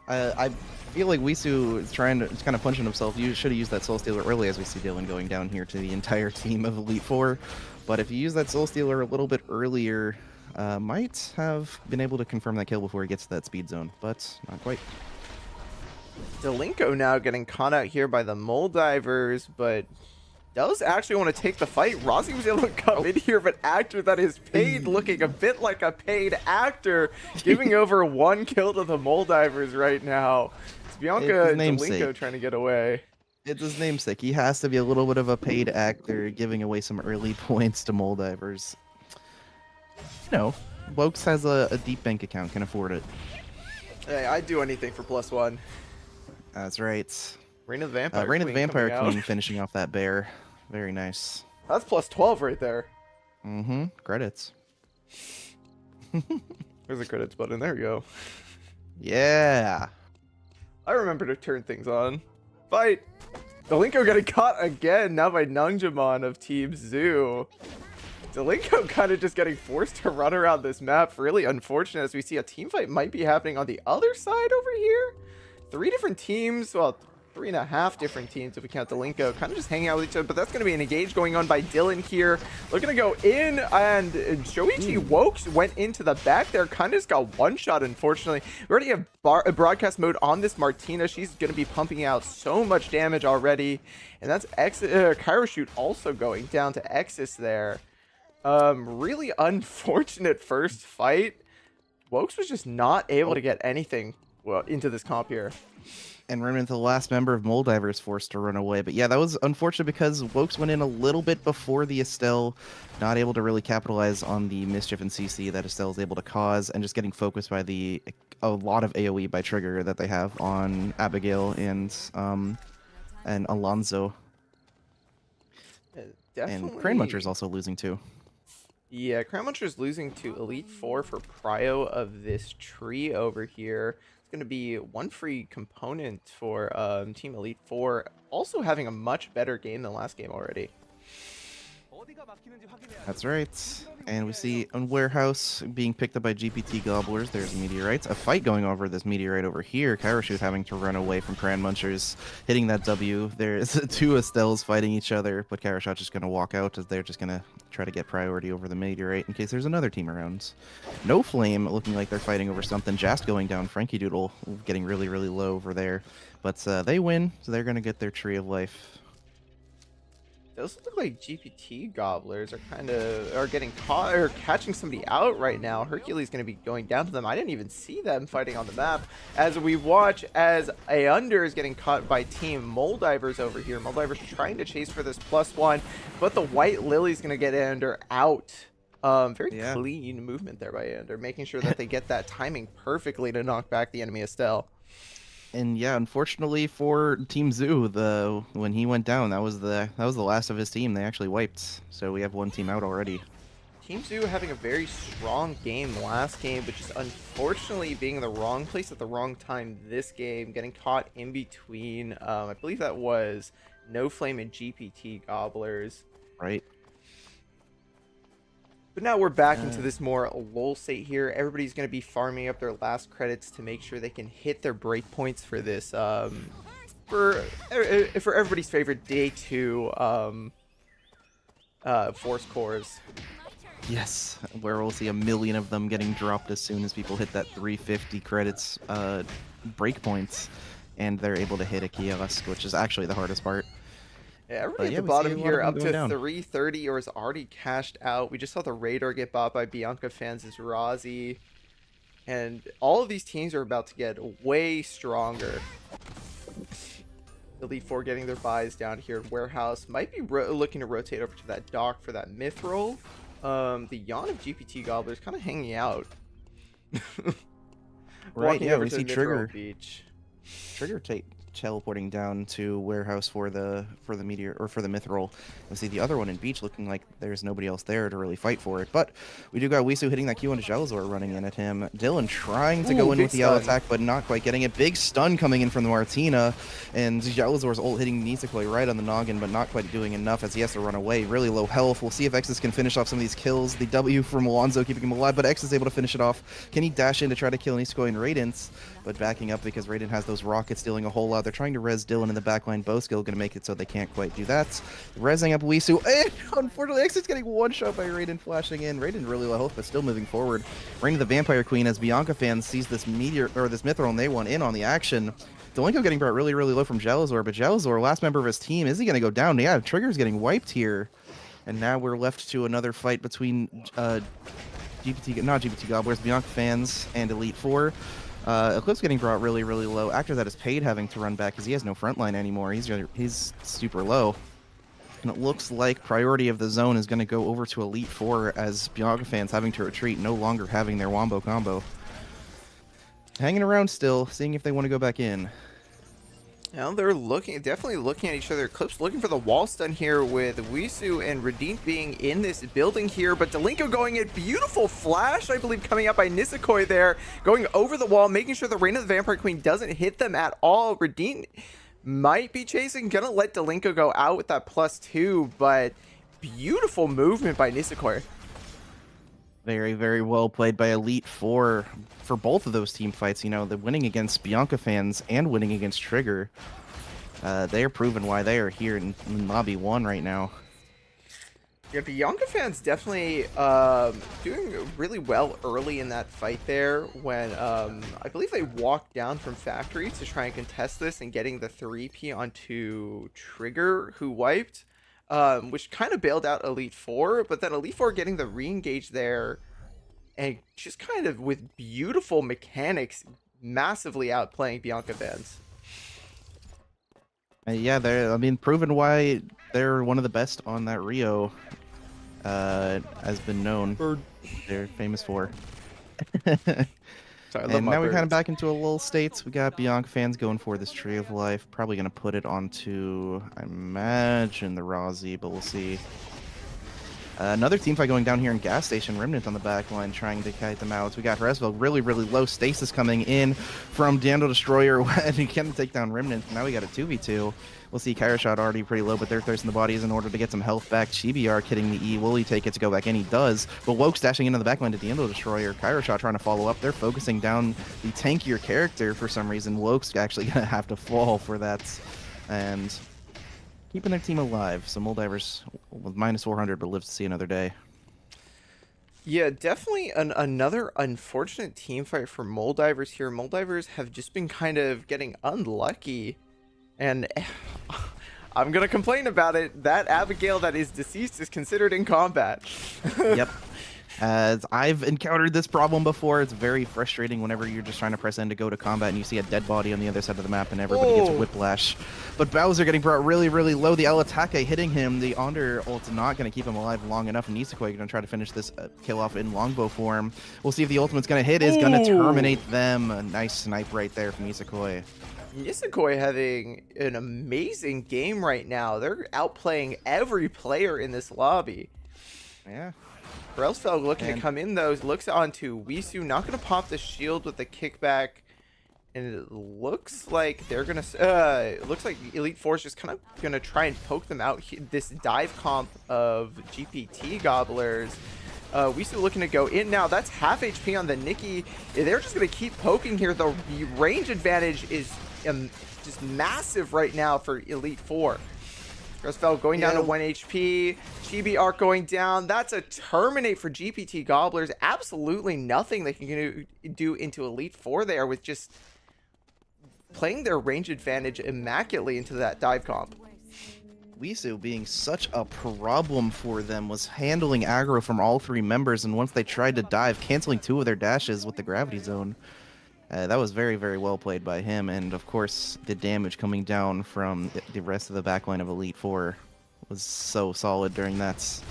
I feel like Wisu is trying to kind of punching himself. You should have used that Soul Stealer early as we see Dylan going down here to the entire team of Elite Four. But if you use that Soul Stealer a little bit earlier, might have been able to confirm that kill before he gets to that speed zone, but not quite. Delinko now getting caught out here by the Moldivers, but does actually want to take the fight. Rossi was able to come in here, but actor that is paid, looking a bit like a paid actor, giving over 1 kill to the Moldivers right now. It's Bianca and Delinko trying to get away. It's his namesake. He has to be a little bit of a paid actor, giving away some early points to Moldivers. You know, Wokes has a deep bank account, can afford it. Hey, I'd do anything for +1. That's right. Reign of the Vampire Reign of the Queen Vampire coming out. Queen finishing off that bear. Very nice. That's plus 12 right there. Mm-hmm. Credits. There's a credits button. There we go. Yeah. I remember to turn things on. Fight! Delinko getting caught again, now by Nungjamon of Team Zoo. Delinko kind of just getting forced to run around this map. Really unfortunate, as we see a team fight might be happening on the other side over here. 3 different teams, well, 3.5 different teams if we count Delinko, kind of just hanging out with each other, but that's going to be an engage going on by Dylan here. Looking to go in, and Shoichi Wokes went into the back there, kind of just got one shot, unfortunately. We already have broadcast mode on this Martina. She's going to be pumping out so much damage already, and that's Cairo Shoot also going down to Exis there. Really unfortunate first fight. Wokes was just not able to get anything into this comp here. And Remnant, the last member of Moldiver, is forced to run away. But yeah, that was unfortunate because Wokes went in a little bit before the Estelle, not able to really capitalize on the mischief and CC that Estelle is able to cause, and just getting focused by a lot of AoE by Trigger that they have on Abigail and Alonzo. Definitely. And Crane Muncher's also losing too. Yeah, Crown Muncher's losing to Elite 4 for prio of this tree over here. It's going to be one free component for Team Elite 4. Also having a much better game than last game already. That's right. And we see a warehouse being picked up by GPT Gobblers. There's meteorites. A fight going over this meteorite over here. Kairashoot having to run away from Cran Munchers, hitting that W. There's 2 Estelles fighting each other, but Kairashoot's just going to walk out as they're just going to try to get priority over the meteorite in case there's another team around. No Flame looking like they're fighting over something. Jast going down. Frankie Doodle getting really, really low over there. But they win, so they're going to get their Tree of Life. Those look like GPT Gobblers are getting caught or catching somebody out right now. Hercules going to be going down to them. I didn't even see them fighting on the map as we watch as Aunder is getting caught by Team Moldivers over here. Moldivers trying to chase for this +1, but the White Lily's going to get Aunder out. Very clean movement there by Aunder, making sure that they get that timing perfectly to knock back the enemy Estelle. And yeah, unfortunately for Team Zoo, when he went down, that was the last of his team. They actually wiped, so we have one team out already. Team Zoo having a very strong game last game, but just unfortunately being in the wrong place at the wrong time this game, getting caught in between. I believe that was No Flame and GPT Gobblers. Right. But now we're back into this more lull state here. Everybody's going to be farming up their last credits to make sure they can hit their breakpoints for this. For everybody's favorite day 2 force cores. Yes, where we'll see 1 million of them getting dropped as soon as people hit that 350 credits breakpoints, and they're able to hit a kiosk, which is actually the hardest part. Yeah, everybody at the bottom here up to 330 or is already cashed out. We just saw the Radar get bought by Bianca fans as Razi. And all of these teams are about to get way stronger. Elite 4 getting their buys down here in Warehouse. Might be looking to rotate over to that dock for that Mithril. The Yawn of GPT Gobblers kind of hanging out. Right, yeah, we see Trigger Beach. Trigger teleporting down to Warehouse for the meteor or for the Mithril. We see the other one in Beach looking like there's nobody else there to really fight for it. But we do got Wisu hitting that Q into Jalazor running in at him. Dylan trying to go in with the L attack, but not quite getting it. Big stun coming in from the Martina, and Jalazor's ult hitting Nisekoi right on the noggin, but not quite doing enough as he has to run away. Really low health. We'll see if Exis can finish off some of these kills. The W from Alonzo keeping him alive, but X is able to finish it off. Can he dash in to try to kill Nisekoi and Radiance? But backing up because Raiden has those rockets dealing a whole lot. They're trying to res Dylan in the backline. Bowskill going to make it so they can't quite do that. Resing up Wisu. And unfortunately, Exit's getting one shot by Raiden flashing in. Raiden really low health, but still moving forward. Reign of the Vampire Queen as Bianca fans sees this meteor or this Mithril, and they want in on the action. Delinko getting brought really, really low from Jalazor, but Jalazor, last member of his team, is he going to go down? Yeah, Trigger's getting wiped here. And now we're left to another fight between not GPT Gobblers, Bianca fans, and Elite 4. Eclipse getting brought really, really low. After that is Paid having to run back because he has no front line anymore. He's super low. And it looks like priority of the zone is going to go over to Elite 4 as Bianca fans having to retreat, no longer having their Wombo combo. Hanging around still, seeing if they want to go back in. Now they're definitely looking at each other. Clips looking for the wall stun here with Wisu and Radin being in this building here, but Delinko going in. Beautiful flash, I believe, coming out by Nisakoi there, going over the wall, making sure the Reign of the Vampire Queen doesn't hit them at all. Radin might be chasing, gonna let Delinko go out with that +2, but beautiful movement by Nisakoi. Very, very well played by Elite Four for both of those team fights. You know, the winning against Bianca fans and winning against Trigger. They are proving why they are here in Lobby 1 right now. Yeah, Bianca fans definitely doing really well early in that fight there when I believe they walked down from Factory to try and contest this and getting the 3P onto Trigger, who wiped. Which kind of bailed out Elite Four, but then Elite Four getting the re-engage there and just kind of with beautiful mechanics massively outplaying Bianca fans. Yeah, they're, I mean, proven why they're one of the best on that Rio, has been known. Bird. They're famous for. Sorry, And now we're kind of back into a little states. We got Bianca fans going for this Tree of Life. Probably going to put it onto, I imagine, the Razi, but we'll see. Another team fight going down here in Gas Station. Remnant on the back line trying to kite them out. We got Resville really, really low stasis coming in from Dando Destroyer, and he can't take down Remnant. Now we got a 2v2. We'll see Kyra Shot already pretty low, but they're thirsting the bodies in order to get some health back. Chibi hitting the E. Will he take it to go back? And he does. But Woke's dashing into the backline to Dando Destroyer. Kyra Shot trying to follow up. They're focusing down the tankier character for some reason. Woke's actually going to have to fall for that. And keeping their team alive. So Moldivers with -400, but lives to see another day. Yeah, definitely another unfortunate team fight for Moldivers here. Moldivers have just been kind of getting unlucky. And I'm going to complain about it. That Abigail that is deceased is considered in combat. Yep. As I've encountered this problem before, it's very frustrating whenever you're just trying to press N to go to combat and you see a dead body on the other side of the map and everybody gets whiplash. But Bowser getting brought really, really low. The Alatake hitting him. The Onder ult's not going to keep him alive long enough. And Nisakoi going to try to finish this kill off in longbow form. We'll see if the ultimate's going to hit. Is going to terminate them. A nice snipe right there from Nisakoi. Nisakoi having an amazing game right now. They're outplaying every player in this lobby. Yeah. Brelsfeld looking to come in though. Looks onto Wisu. Not going to pop the shield with the kickback. And it looks like they're going to... it looks like Elite Four is just kind of going to try and poke them out. This dive comp of GPT Gobblers. Wisu looking to go in now. That's half HP on the Nikki. They're just going to keep poking here. The range advantage is just massive right now for Elite Four. Brelsfeld going down to 1 HP. Chibi Arc going down. That's a terminate for GPT Gobblers. Absolutely nothing they can do into Elite Four there with just playing their range advantage immaculately into that dive comp. Wisu being such a problem for them was handling aggro from all three members, and once they tried to dive, canceling 2 of their dashes with the gravity zone. That was very, very well played by him, and of course the damage coming down from the rest of the backline of Elite Four was so solid during that.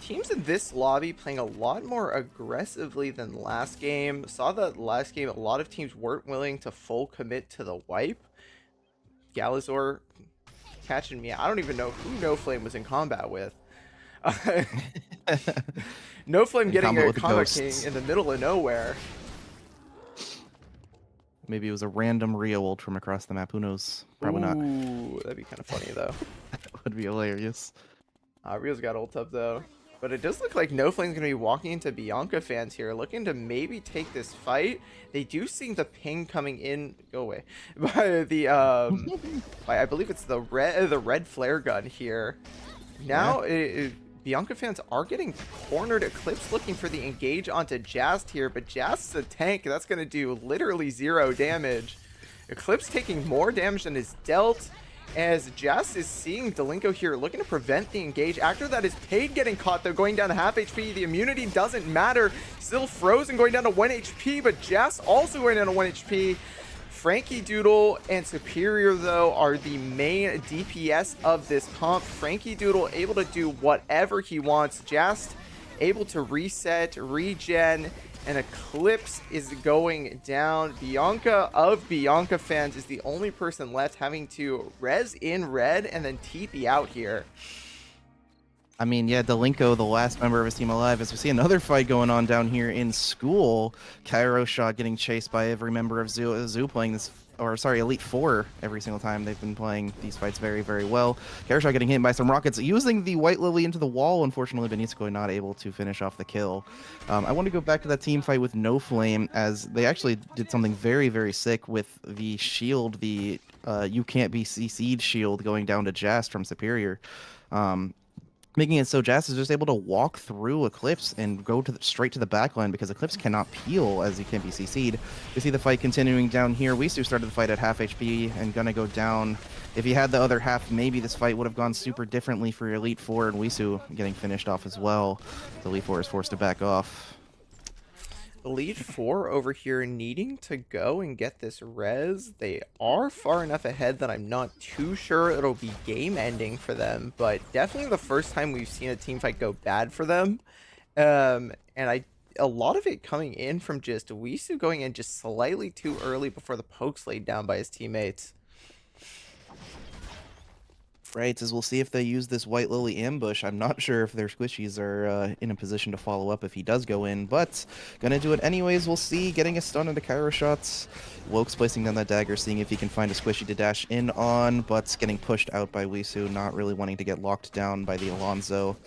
Teams in this lobby playing a lot more aggressively than last game. Saw that last game a lot of teams weren't willing to full commit to the wipe. Galazor catching me. I don't even know who No Flame was in combat with. No Flame getting a Combat King in the middle of nowhere. Maybe it was a random Rio ult from across the map. Who knows? Probably not. Ooh, that'd be kind of funny though. That would be hilarious. Rio's got ult up though. But it does look like No Flame's going to be walking into Bianca fans here, looking to maybe take this fight. They do see the ping coming in. Go away. By the by, I believe it's the red flare gun here. Now Bianca fans are getting cornered. Eclipse looking for the engage onto Jast here, but Jast's a tank. That's going to do literally 0 damage. Eclipse taking more damage than is dealt, as Jast is seeing Delinko here, looking to prevent the engage. After that is Paid getting caught, though, going down to half HP. The immunity doesn't matter. Still frozen, going down to 1 HP, but Jast also going down to 1 HP. Frankie Doodle and Superior, though, are the main DPS of this comp. Frankie Doodle able to do whatever he wants. Jast able to reset, regen, And Eclipse is going down. Bianca of Bianca fans is the only person left having to res in red and then TP out here. I mean, yeah, Delinko, the last member of his team alive, as we see another fight going on down here in school. Cairo Shot getting chased by every member of Zoo playing this, or sorry, Elite Four every single time. They've been playing these fights very, very well. Cairo Shot getting hit by some rockets, using the White Lily into the wall. Unfortunately, Benitsko not able to finish off the kill. I want to go back to that team fight with No Flame, as they actually did something very, very sick with the shield, the you can't be CC'd shield going down to Jast from Superior. Making it so Jazz is just able to walk through Eclipse and go straight to the backline because Eclipse cannot peel as he can be CC'd. We see the fight continuing down here. Wisu started the fight at half HP and gonna go down. If he had the other half, maybe this fight would have gone super differently for Elite Four, and Wisu getting finished off as well. The Elite Four is forced to back off. Elite Four over here needing to go and get this res. They are far enough ahead that I'm not too sure it'll be game ending for them, but definitely the first time we've seen a team fight go bad for them. And a lot of it coming in from just Wisu going in just slightly too early before the poke's laid down by his teammates. Right, as we'll see if they use this White Lily ambush. I'm not sure if their squishies are in a position to follow up if he does go in, but gonna do it anyways. We'll see. Getting a stun into Cairo shots. Woke's placing down that dagger, seeing if he can find a squishy to dash in on, but getting pushed out by Wisu, not really wanting to get locked down by the Alonzo.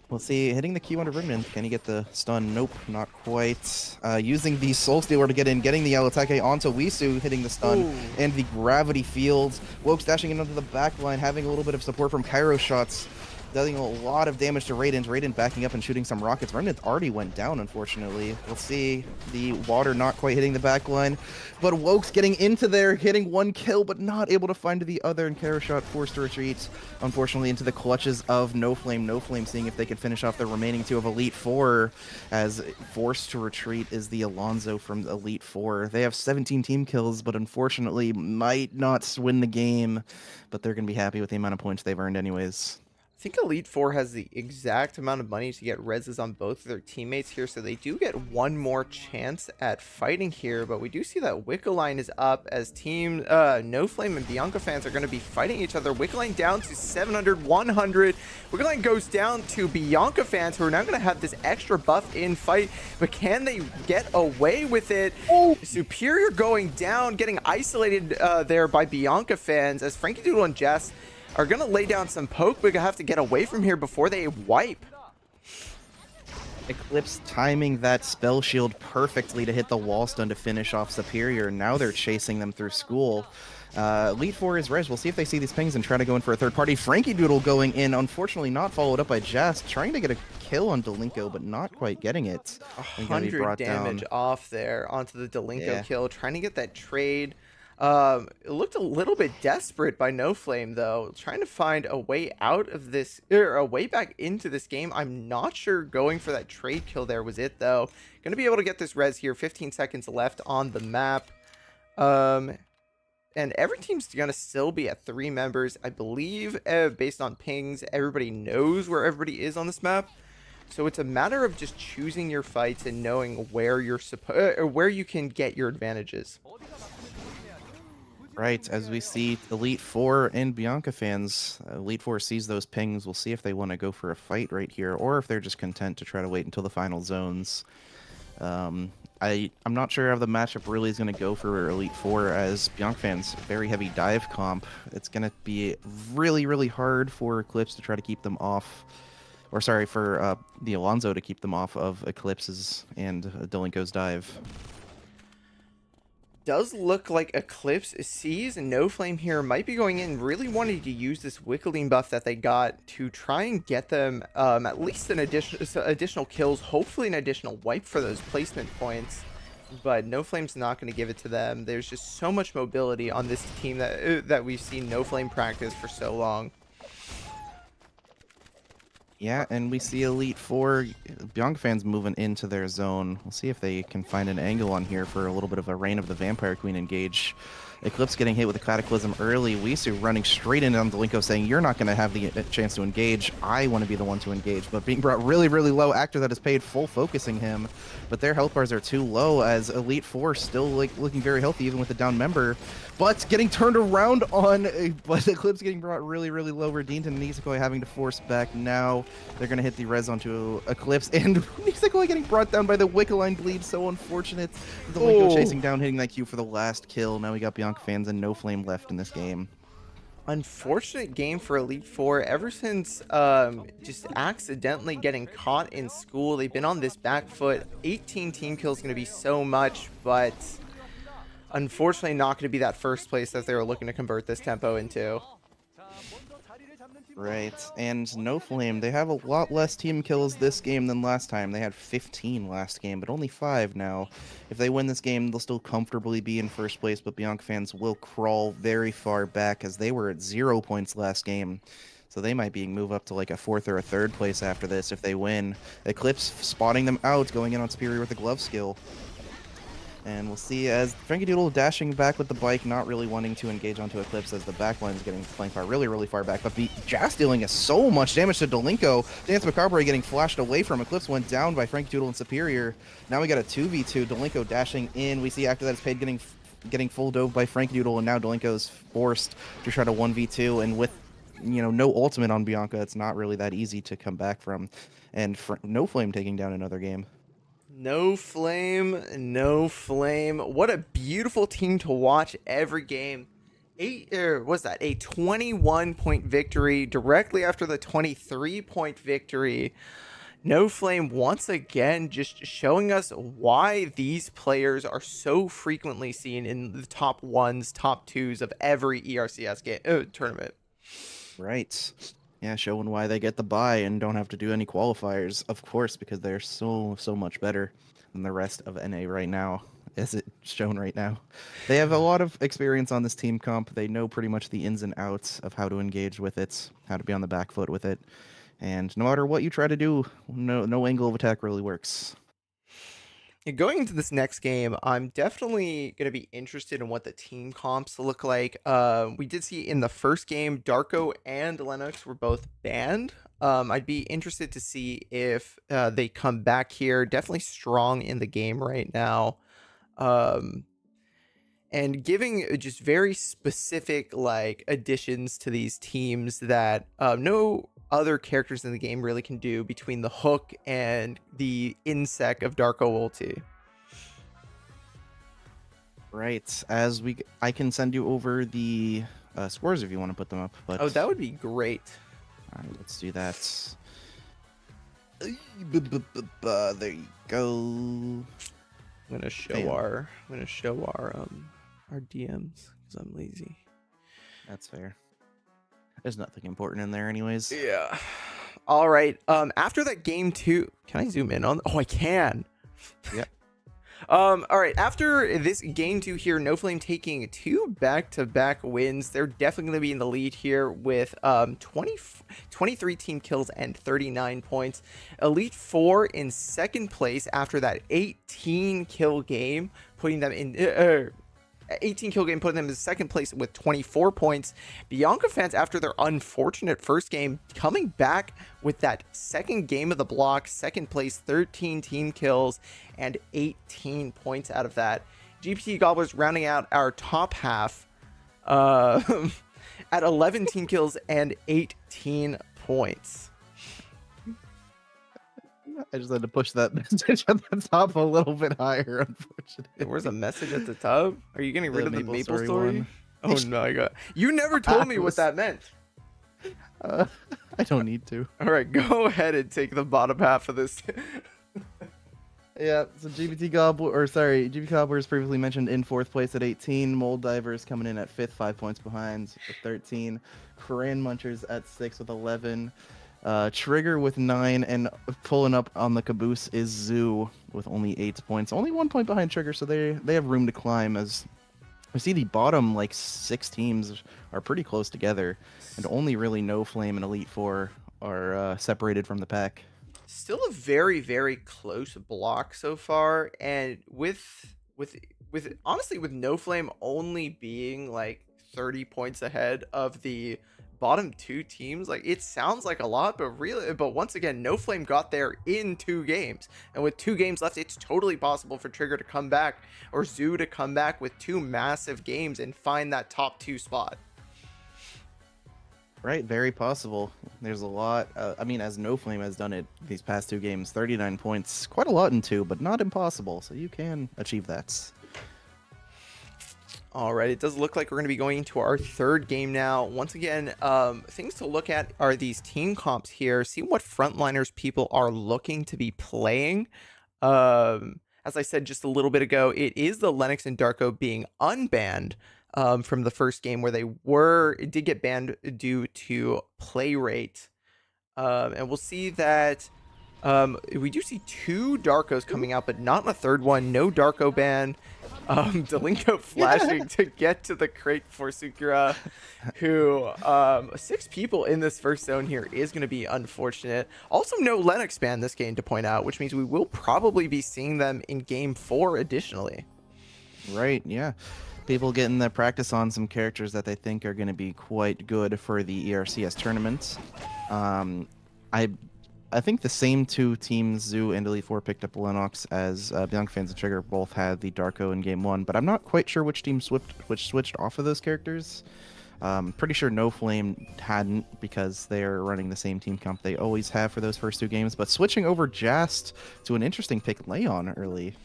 We'll see, hitting the Q under Rimman. Can he get the stun? Nope, not quite. Using the Soul Stealer to get in, getting the Alatake onto Wisu, hitting the stun, Ooh. and the Gravity Fields. Woke's dashing in onto the back line, having a little bit of support from Cairo shots. Dealing a lot of damage to Raiden. Raiden backing up and shooting some rockets. Remnant already went down, unfortunately. We'll see. The water not quite hitting the back line. But Woke's getting into there, hitting one kill, but not able to find the other. And Carashot forced to retreat, unfortunately, into the clutches of No Flame. No Flame seeing if they could finish off the remaining two of Elite Four, as forced to retreat is the Alonzo from Elite Four. They have 17 team kills, but unfortunately might not win the game. But they're going to be happy with the amount of points they've earned anyways. I think Elite Four has the exact amount of money to get reses on both of their teammates here, so they do get one more chance at fighting here, but we do see that Wickeline is up as team No Flame and Bianca fans are going to be fighting each other. Wickeline down to 700, 100. Wickeline goes down to Bianca fans, who are now going to have this extra buff in fight, but can they get away with it? Oh. Superior going down, getting isolated there by Bianca fans, as Frankie Doodle and Jess are going to lay down some poke. We're going to have to get away from here before they wipe. Eclipse timing that spell shield perfectly to hit the wall stun to finish off Superior. Now they're chasing them through school. Elite Four is res. We'll see if they see these pings and try to go in for a third party. Frankie Doodle going in, unfortunately not followed up by Jast, trying to get a kill on Delinko, but not quite getting it. 100 damage off there onto the Delinko kill, trying to get that trade. It looked a little bit desperate by No Flame, though, trying to find a way out of this, or a way back into this game. I'm not sure going for that trade kill there was it, though. Gonna be able to get this res here. 15 seconds left on the map. And every team's gonna still be at 3 members. I believe, based on pings, everybody knows where everybody is on this map. So it's a matter of just choosing your fights and knowing where you're where you can get your advantages. Right, as we see Elite Four and Bianca fans, Elite Four sees those pings. We'll see if they want to go for a fight right here, or if they're just content to try to wait until the final zones. I'm not sure how the matchup really is going to go for Elite Four, as Bianca fans, very heavy dive comp. It's going to be really, really hard for Eclipse to try to keep them off, or sorry, for the Alonzo to keep them off of Eclipse's and Delinko's dive. Does look like Eclipse sees No Flame here, might be going in, really wanting to use this Wickeline buff that they got to try and get them at least an additional kills, hopefully an additional wipe for those placement points. But No Flame's not going to give it to them. There's just so much mobility on this team that we've seen No Flame practice for so long. Yeah, and we see Elite Four, Bianca fans moving into their zone. We'll see if they can find an angle on here for a little bit of a Reign of the Vampire Queen engage. Eclipse getting hit with a Cataclysm early. Wisu running straight in on Delinko saying, you're not going to have the chance to engage. I want to be the one to engage. But being brought really, really low. Actor that has paid full focusing him. But their health bars are too low as Elite Four still like looking very healthy even with the down member. But getting turned around on, but Eclipse getting brought really, really low. Redeemed and Nisekoi having to force back now. They're going to hit the res onto Eclipse. And Nisekoi getting brought down by the Wickeline bleed. So unfortunate. Delinko chasing down, hitting that Q for the last kill. Now we got Bianca fans and no flame left in this game. Unfortunate game for Elite Four. Ever since just accidentally getting caught in school, they've been on this back foot. 18 team kills going to be so much, but unfortunately not going to be that first place that they were looking to convert this tempo into. Right, and No Flame, they have a lot less team kills this game than last time. They had 15 last game, but only 5 now. If they win this game, they'll still comfortably be in first place, but Bianca fans will crawl very far back as they were at 0 points last game. So they might be move up to like a 4th or a 3rd place after this if they win. Eclipse spotting them out, going in on Superior with a glove skill. And we'll see as Frankie Doodle dashing back with the bike, not really wanting to engage onto Eclipse as the backline is getting flanked by really, really far back. But Jazz dealing us so much damage to Delinko. Dance Macabre getting flashed away from Eclipse, went down by Frankie Doodle and Superior. Now we got a 2v2. Delinko dashing in. We see after that it's paid getting full dove by Frankie Doodle, and now Delinko is forced to try to 1v2. And with no ultimate on Bianca, it's not really that easy to come back from. And No Flame taking down another game. No Flame, No Flame. What a beautiful team to watch every game. A 21-point victory directly after the 23-point victory. No Flame once again just showing us why these players are so frequently seen in the top 1s, top 2s of every ERCS game tournament. Right. Yeah, showing why they get the bye and don't have to do any qualifiers, of course, because they're so much better than the rest of NA right now, as it's shown right now. They have a lot of experience on this team comp. They know pretty much the ins and outs of how to engage with it, how to be on the back foot with it. And no matter what you try to do, no angle of attack really works. Going into this next game, I'm definitely going to be interested in what the team comps look like. We did see in the first game, Darko and Lennox were both banned. I'd be interested to see if they come back here. Definitely strong in the game right now. And giving just very specific like additions to these teams that no other characters in the game really can do between the hook and the insec of Darko ulti. Right. I can send you over the scores if you want to put them up. But oh, that would be great. All right, let's do that. There you go. I'm gonna show our DMs because I'm lazy. That's fair. There's nothing important in there anyways. Yeah. All right. After that game 2, can I zoom in on? Oh, I can. Yep. All right. After this game 2 here, No Flame taking 2 back-to-back wins. They're definitely going to be in the lead here with 23 team kills and 39 points. Elite Four in second place after that 18 kill game, putting them in 18 kill game, putting them in second place with 24 points. Bianca fans, after their unfortunate first game, coming back with that second game of the block, second place, 13 team kills and 18 points out of that. GPT Gobblers rounding out our top half at 11 team kills and 18 points. I just had to push that message at the top a little bit higher, unfortunately. Where's a message at the top? Are you getting rid of the Maple Story? One. Oh my god. You never told me what that meant. I don't need to. All right, go ahead and take the bottom half of this. Yeah, so GPT Gobbler is previously mentioned in 4th place at 18. Mold Divers coming in at 5th, 5 points behind with 13. Korean Munchers at 6 with 11. Trigger with 9, and pulling up on the caboose is Zoo with only 8 points. Only 1 point behind Trigger, so they have room to climb. As we see, the bottom 6 teams are pretty close together, and only really No Flame and Elite Four are separated from the pack. Still a very, very close block so far, and with with honestly with No Flame only being like 30 points ahead of the bottom two teams, like it sounds like a lot, but once again, No Flame got there in 2 games, and with 2 games left, it's totally possible for Trigger to come back or Zoo to come back with 2 massive games and find that top 2 spot. Right, very possible. There's a lot. I mean, as No Flame has done it these past 2 games, 39 points, quite a lot in 2, but not impossible. So you can achieve that. All right, it does look like we're going to be going into our 3rd game now. Once again, things to look at are these team comps here. See what frontliners people are looking to be playing. As I said just a little bit ago, it is the Lennox and Darko being unbanned from the first game where it did get banned due to play rate. And we'll see that we do see 2 Darkos coming out, but not in a 3rd one. No Darko ban. Delinko flashing to get to the crate for Sukura, who 6 people in this first zone here is going to be unfortunate. Also, no Lennox ban this game to point out, which means we will probably be seeing them in game 4 additionally. Right, yeah. People getting the practice on some characters that they think are going to be quite good for the ERCS tournament. I think the same 2 teams, Zoo and Elite Four, picked up Lennox, as Bianca Fans and Trigger both had the Darko in game 1, but I'm not quite sure which team switched off of those characters. Pretty sure No Flame hadn't, because they're running the same team comp they always have for those first 2 games, but switching over Jast to an interesting pick, Leon, early.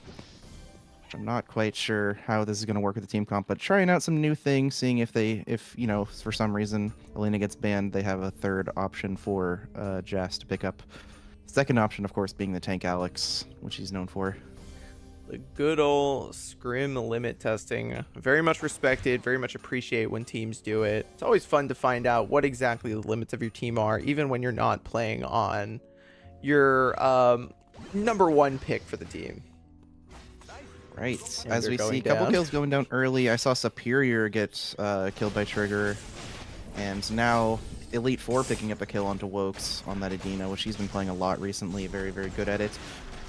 I'm not quite sure how this is going to work with the team comp, but trying out some new things, seeing if you know, for some reason Elena gets banned, they have a 3rd option for Jast to pick up. Second option, of course, being the tank Alex, which he's known for. The good old SCRIM limit testing. Very much respected, very much appreciate when teams do it. It's always fun to find out what exactly the limits of your team are, even when you're not playing on your number 1 pick for the team. Right. And As they're we going see, a couple down. kills going down early. I saw Superior get killed by Trigger. And now Elite Four picking up a kill onto Wokes on that Adina, which he's been playing a lot recently. Very, very good at it.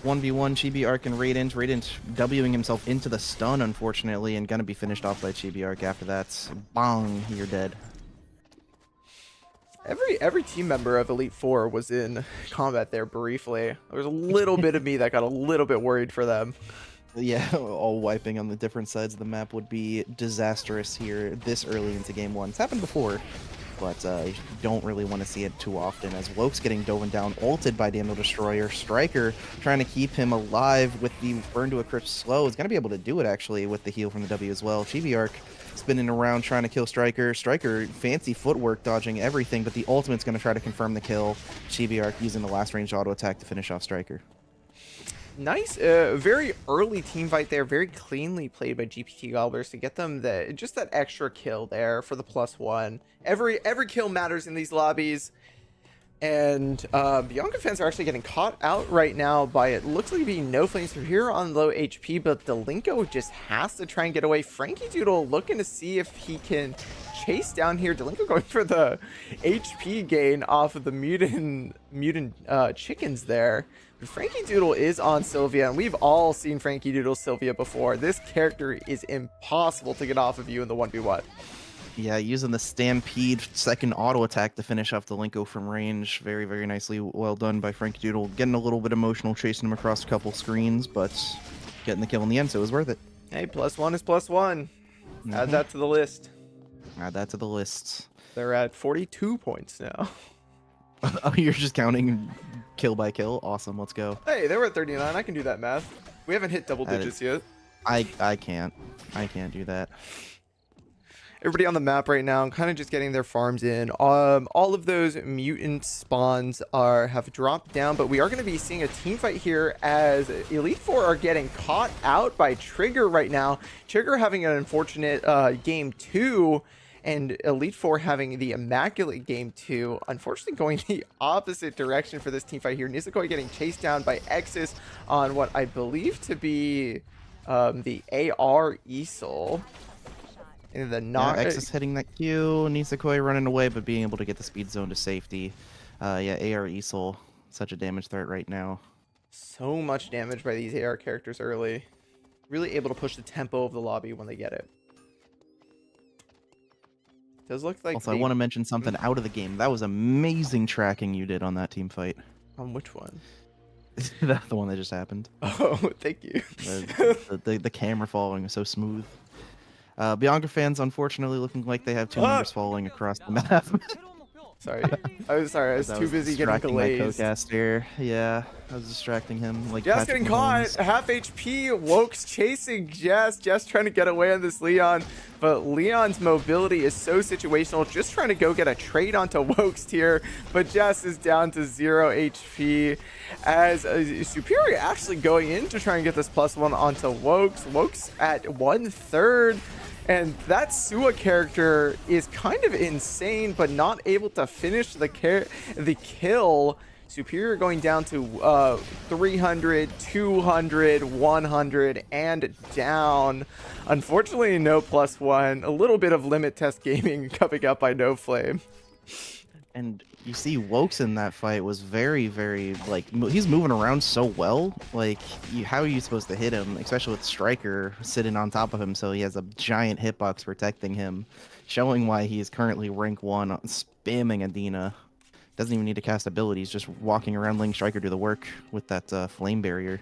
1v1, Chibi Arc and Radiant. Radiant Wing himself into the stun, unfortunately, and gonna be finished off by Chibi Arc after that. Bong, you're dead. Every team member of Elite Four was in combat there briefly. There was a little bit of me that got a little bit worried for them. Yeah, all wiping on the different sides of the map would be disastrous here this early into game 1. It's happened before, but you don't really want to see it too often, as Woke's getting doven down, ulted by Daniel Destroyer. Striker trying to keep him alive with the burn to a crypt slow. Is going to be able to do it, actually, with the heal from the W as well. Chibi Arc spinning around trying to kill Striker. Striker, fancy footwork, dodging everything, but the ultimate's going to try to confirm the kill. Chibi Arc using the last range auto attack to finish off Striker. Nice, very early team fight there, very cleanly played by GPT Gobblers to get them just that extra kill there for the +1. Every kill matters in these lobbies, and Bianca fans are actually getting caught out right now by it looks like being No Flames from here on low HP, but Delinko just has to try and get away. Frankie Doodle looking to see if he can chase down here. Delinko going for the HP gain off of the mutant chickens there. But Frankie Doodle is on Sylvia, and we've all seen Frankie Doodle's Sylvia before. This character is impossible to get off of you in the 1v1. Yeah, using the Stampede second auto attack to finish off Delinko from range. Very, very nicely well done by Frankie Doodle. Getting a little bit emotional, chasing him across a couple screens, but getting the kill in the end, so it was worth it. Hey, +1 is +1. Add that to the list. Add that to the list. They're at 42 points now. Oh, you're just counting kill by kill? Awesome, let's go. Hey, they were at 39. I can do that math. We haven't hit double digits yet. I can't. I can't do that. Everybody on the map right now, kind of just getting their farms in. All of those mutant spawns have dropped down, but we are going to be seeing a team fight here as Elite Four are getting caught out by Trigger right now. Trigger having an unfortunate game 2, and Elite Four having the immaculate game 2. Unfortunately, going the opposite direction for this team fight here. Nisakoi getting chased down by Exis on what I believe to be the AR ESOL. And the Exis hitting that Q, Nisakoi running away, but being able to get the speed zone to safety. Yeah, AR ESOL, such a damage threat right now. So much damage by these AR characters early. really able to push the tempo of the lobby when they get it. Does look like Also, I want to mention something out of the game. That was amazing tracking you did on that team fight. On which one? That's the one that just happened. Oh, thank you. The camera falling was so smooth. Bianca fans, unfortunately, looking like they have two members falling across the map. Sorry. I was too busy getting delays. My co-caster. Yeah, I was distracting him. Like Jess getting caught. Half HP. Woke's chasing Jess. Jess trying to get away on this Leon. But Leon's mobility is so situational. Just trying to go get a trade onto Woke's tier. But Jess is down to 0 HP. As Superior actually going in to try and get this +1 onto Woke's. Woke's at 1/3. And that Sua character is kind of insane, but not able to finish the kill. Superior going down to 300, 200, 100, and down. Unfortunately, no +1. A little bit of limit test gaming coming up by No Flame. And you see Wokes in that fight was very, very, like, he's moving around so well. Like, how are you supposed to hit him, especially with Striker sitting on top of him, so he has a giant hitbox protecting him, showing why he is currently rank 1, spamming Adina. Doesn't even need to cast abilities, just walking around letting Striker do the work with that flame barrier.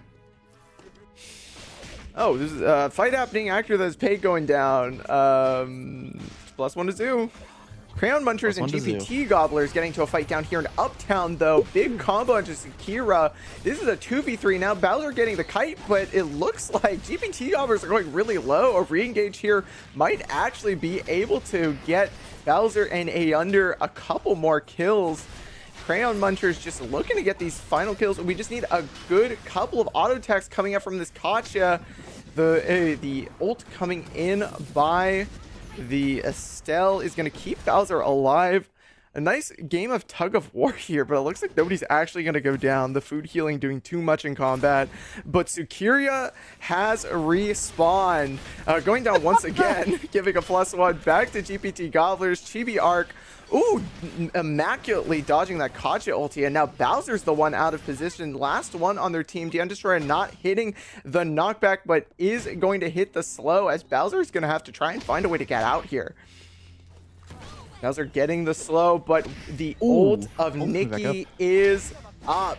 Oh, this is a fight happening after this pay going down. +1 to Zoo. Crayon Munchers and GPT Gobblers getting to a fight down here in Uptown, though. Big combo into Sakira. This is a 2v3 now. Bowser getting the kite, but it looks like GPT Gobblers are going really low. A re-engage here might actually be able to get Bowser and Ayunder a couple more kills. Crayon Munchers just looking to get these final kills. We just need a good couple of auto attacks coming up from this Katya. The ult coming in by the Estelle is going to keep Bowser alive. A nice game of tug of war here, but it looks like nobody's actually going to go down. The food healing doing too much in combat. But Sukiria has respawned, going down once again, giving a +1 back to GPT Gobblers. Chibi Arc, ooh, immaculately dodging that Katya ulti, and now Bowser's the one out of position. Last one on their team. Deon Destroyer not hitting the knockback, but is going to hit the slow, as Bowser is going to have to try and find a way to get out here. Bowser getting the slow, but the ult of Nikki is up.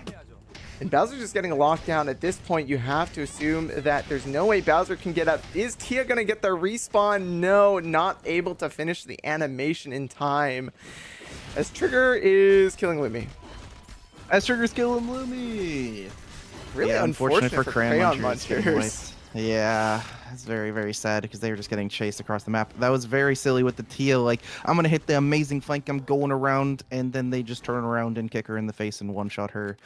And Bowser just getting a lockdown. At this point, you have to assume that there's no way Bowser can get up. Is Tia going to get the respawn? No, not able to finish the animation in time. As Trigger is killing Lumi. Trigger's killing Lumi. Really unfortunate for Crayon Munchers. Yeah, it's very, very sad because they were just getting chased across the map. That was very silly with the Tia. Like, I'm going to hit the amazing flank. I'm going around, and then they just turn around and kick her in the face and one-shot her.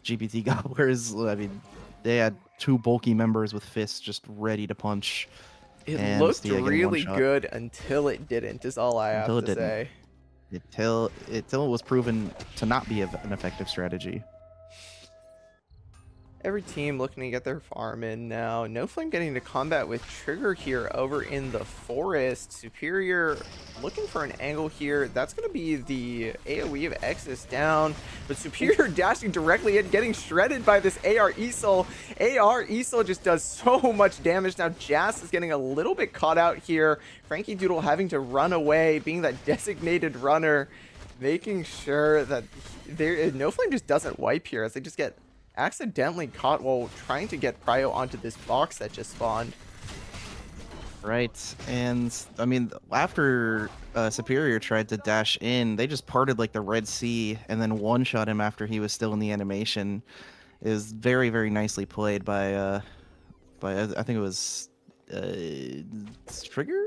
GPT Gobblers, I mean, they had two bulky members with fists just ready to punch. It looked really good until it didn't, is all I have to say. Until it was proven to not be an effective strategy. Every team looking to get their farm in now. No Flame getting to combat with Trigger here over in the forest. Superior looking for an angle here. That's going to be the AoE of Exodus down. But Superior dashing directly in, getting shredded by this AR Esol. AR Esol just does so much damage. Now Jas is getting a little bit caught out here. Frankie Doodle having to run away, being that designated runner. Making sure that No Flame just doesn't wipe here, as they just get accidentally caught while trying to get Prio onto this box that just spawned. Right, and I mean, after Superior tried to dash in, they just parted like the Red Sea and then one-shot him after he was still in the animation. It was very, very nicely played by I think it was Trigger?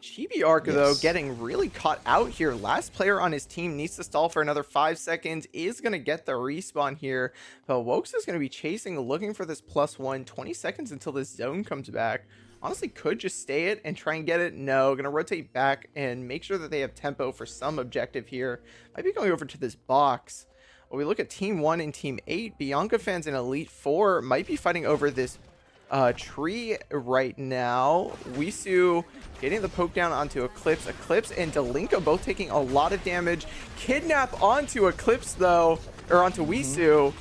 Chibi Arc, though, getting really caught out here. Last player on his team needs to stall for another 5 seconds, is going to get the respawn here. But Wokes is going to be chasing, looking for this +1. 20 seconds until this zone comes back. Honestly, could just stay it and try and get it. No, going to rotate back and make sure that they have tempo for some objective here. Might be going over to this box. When we look at Team 1 and Team 8, Bianca fans in Elite 4 might be fighting over this tree right now. Wisu getting the poke down onto Eclipse. Eclipse and Delinka both taking a lot of damage. Kidnap onto Eclipse, though, or onto Wisu.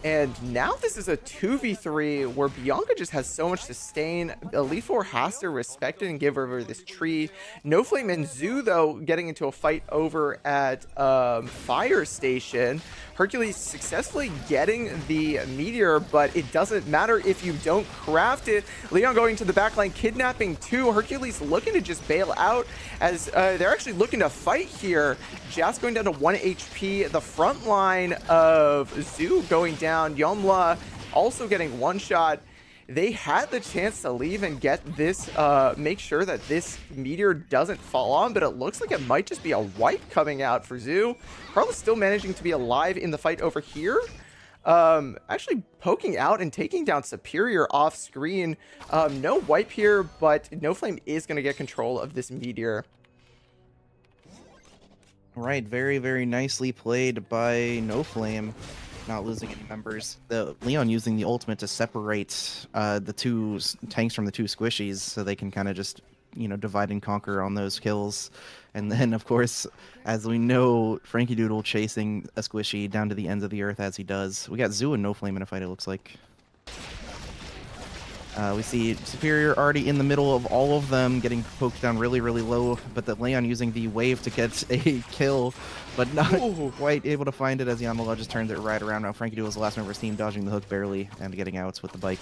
And now this is a 2v3 where Bianca just has so much sustain. Elite Four has to respect it and give over this tree. No Flame and Zoo, though, getting into a fight over at Fire Station. Hercules successfully getting the Meteor, but it doesn't matter if you don't craft it. Leon going to the backline, kidnapping 2. Hercules looking to just bail out as they're actually looking to fight here. Jazz going down to 1 HP. The front line of Zoo going down. Yomla also getting one shot. They had the chance to leave and get this, make sure that this Meteor doesn't fall on, but it looks like it might just be a wipe coming out for Zoo. Carlos still managing to be alive in the fight over here. Actually poking out and taking down Superior off screen. No wipe here, but No Flame is going to get control of this Meteor. Right, very, very nicely played by No Flame. Not losing any members. The Leon using the ultimate to separate the two tanks from the two squishies, so they can kind of just, you know, divide and conquer on those kills. And then, of course, as we know, Frankie Doodle chasing a squishy down to the ends of the earth as he does. We got Zoo and No Flame in a fight, it looks like. We see Superior already in the middle of all of them, getting poked down really, really low, but the Leon using the wave to get a kill, but not quite able to find it as Yamala just turns it right around. Now Frankie Doodle's the last member of his team, dodging the hook barely and getting outs with the bike.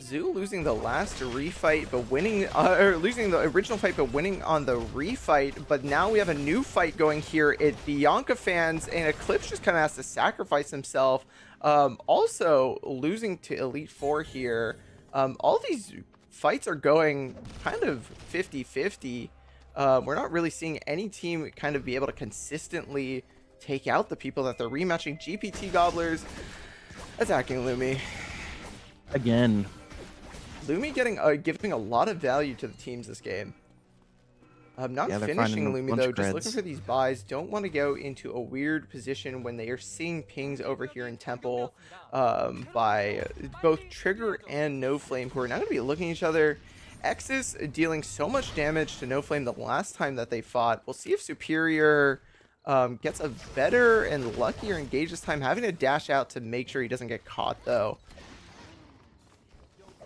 Zoo losing the last refight, but winning, or losing the original fight, but winning on the refight. But now we have a new fight going here at Bianca fans, and Eclipse just kind of has to sacrifice himself. Also losing to Elite Four here. All these fights are going kind of 50-50. We're not really seeing any team kind of be able to consistently take out the people that they're rematching. GPT Gobblers attacking Lumi. Again. Lumi getting giving a lot of value to the teams this game. Not finishing Lumi though, just looking for these buys. Don't want to go into a weird position when they are seeing pings over here in Temple by both Trigger and No Flame, who are now going to be looking at each other. X's dealing so much damage to No Flame the last time that they fought. We'll see if Superior gets a better and luckier engage this time, having to dash out to make sure he doesn't get caught though.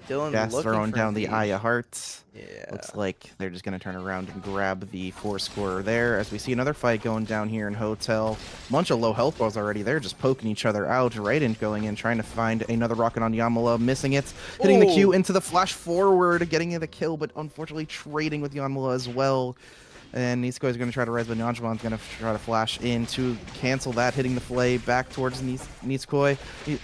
Dylan Gas throwing down the Eye of Hearts. Yeah. Looks like they're just going to turn around and grab the 4-scorer there as we see another fight going down here in Hotel. Bunch of low health balls already there, just poking each other out. Raiden going in, trying to find another rocket on Yamala, missing it. Hitting the Q into the flash forward, getting the kill, but unfortunately trading with Yamala as well. And Nisko is going to try to res, but Nanjiman's going to try to flash in to cancel that, hitting the flay back towards Niskoi.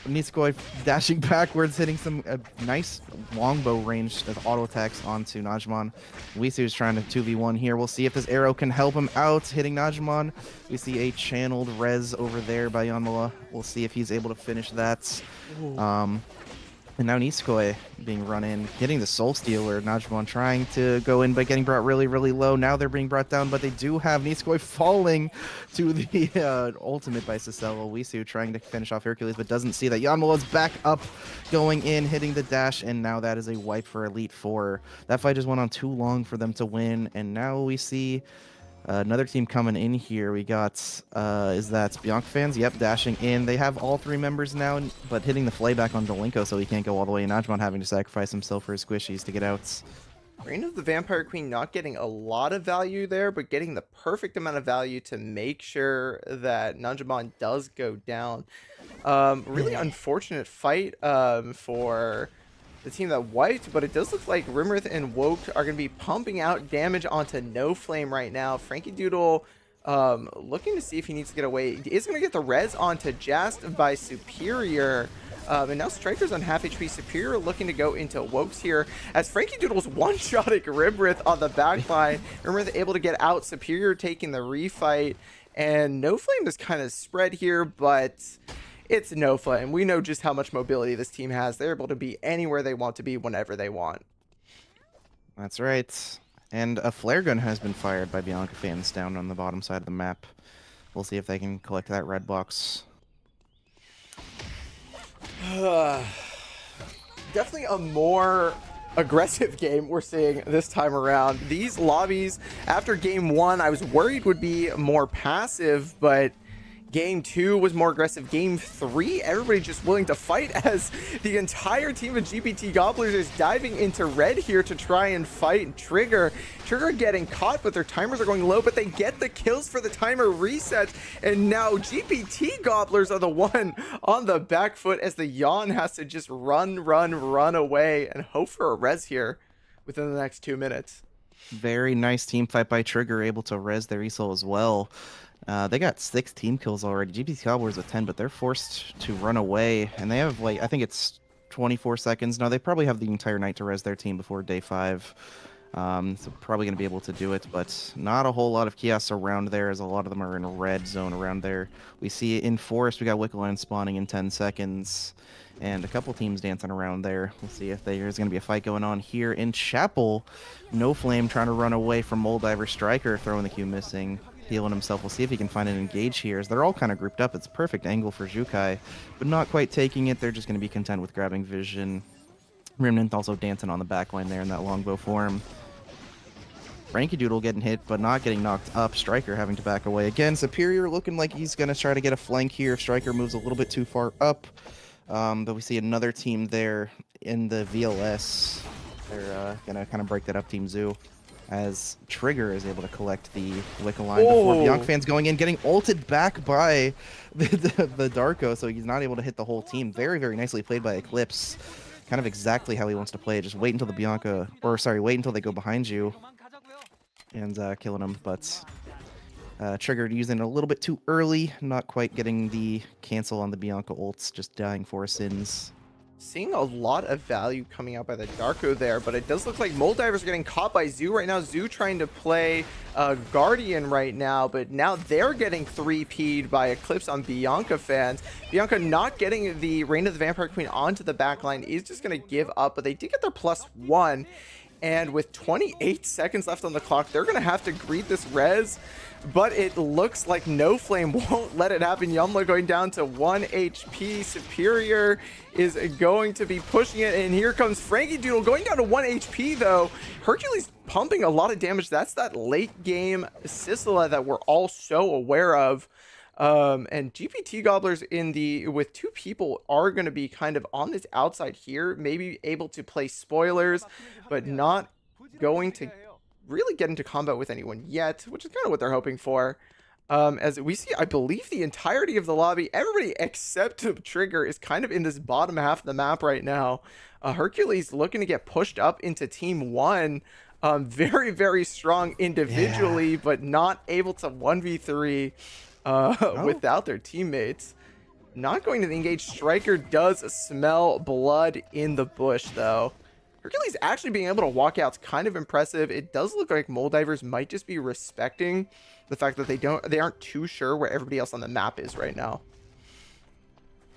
Niskoi dashing backwards, hitting some nice longbow range of auto attacks onto Najman. Wisu is trying to 2v1 here. We'll see if this arrow can help him out, hitting Najman. We see a channeled res over there by Yanmala. We'll see if he's able to finish that. And now Niskoi being run in, hitting the Soul Stealer. Najman trying to go in, but getting brought really, really low. Now they're being brought down, but they do have Niskoi falling to the ultimate by Cicelo. Wisu trying to finish off Hercules, but doesn't see that. Yanmala's back up, going in, hitting the dash, and now that is a wipe for Elite Four. That fight just went on too long for them to win, and now we see another team coming in here. We got, is that Bianca fans? Yep, dashing in. They have all three members now, but hitting the flay back on Dolinko so he can't go all the way. And Najman having to sacrifice himself for his squishies to get out. Reign of the Vampire Queen not getting a lot of value there, but getting the perfect amount of value to make sure that Nanjiman does go down. Really unfortunate fight for the team that wiped, but it does look like Rimrith and Woke are going to be pumping out damage onto No Flame right now. Frankie Doodle looking to see if he needs to get away. He is going to get the res onto Jast by Superior. And now Striker's on half HP. Superior looking to go into Wokes here as Frankie Doodle's one-shotting Rimrith on the backline. Rimrith able to get out. Superior taking the refight. And No Flame is kind of spread here, but it's No Flame. We know just how much mobility this team has. They're able to be anywhere they want to be whenever they want. That's right. And a flare gun has been fired by Bianca fans down on the bottom side of the map. We'll see if they can collect that red box. Definitely a more aggressive game we're seeing this time around. These lobbies, after game one, I was worried would be more passive, but Game 2 was more aggressive. Game 3, everybody just willing to fight as the entire team of GPT Gobblers is diving into red here to try and fight Trigger. Trigger getting caught, but their timers are going low, but they get the kills for the timer reset. And now GPT Gobblers are the one on the back foot as the Yawn has to just run away and hope for a res here within the next 2 minutes. Very nice team fight by Trigger, able to res their ESOL as well. They got 6 team kills already. GPT Cowboys with 10, but they're forced to run away. And they have, like, I think it's 24 seconds. No, they probably have the entire night to res their team before day 5. So probably going to be able to do it, but not a whole lot of kiosks around there, as a lot of them are in a red zone around there. We see in Forest, we got Wickline spawning in 10 seconds. And a couple teams dancing around there. We'll see if there's going to be a fight going on here in Chapel. No Flame trying to run away from Moldiver. Striker throwing the Q missing. Healing himself. We'll see if he can find an engage here, as they're all kind of grouped up. It's a perfect angle for Jukai, but not quite taking it. They're just going to be content with grabbing vision. Remnant also dancing on the backline there in that longbow form. Frankie Doodle getting hit, but not getting knocked up. Striker having to back away again. Superior looking like he's going to try to get a flank here if Striker moves a little bit too far up. But we see another team there in the VLS. They're going to kind of break that up, Team Zoo, as Trigger is able to collect the Wicca line before Bianca fans going in, getting ulted back by the Darko, so he's not able to hit the whole team. Very, very nicely played by Eclipse. Kind of exactly how he wants to play. Just wait until the Bianca, or sorry, wait until they go behind you and killing them. But Trigger using it a little bit too early, not quite getting the cancel on the Bianca ults, just dying for sins. Seeing a lot of value coming out by the Darko there, but it does look like Moldivers are getting caught by Zoo right now. Zoo trying to play Guardian right now, but now they're getting 3P'd by Eclipse on Bianca fans. Bianca not getting the Reign of the Vampire Queen onto the backline is just going to give up, but they did get their +1. And with 28 seconds left on the clock, they're going to have to greet this res. But it looks like No Flame won't let it happen. Yumla going down to 1 HP. Superior is going to be pushing it. And here comes Frankie Doodle going down to 1 HP, though. Hercules pumping a lot of damage. That's that late game Sicila that we're all so aware of. And GPT Gobblers with 2 people are going to be kind of on this outside here, maybe able to play spoilers, but not going to really get into combat with anyone yet, which is kind of what they're hoping for. As we see, I believe the entirety of the lobby, everybody except Trigger is kind of in this bottom half of the map right now. Hercules looking to get pushed up into Team 1. Very, very strong individually, but not able to 1v3 without their teammates. Not going to engage. Striker does smell blood in the bush, though. Hercules actually being able to walk out is kind of impressive. It does look like Moldivers might just be respecting the fact that they aren't too sure where everybody else on the map is right now.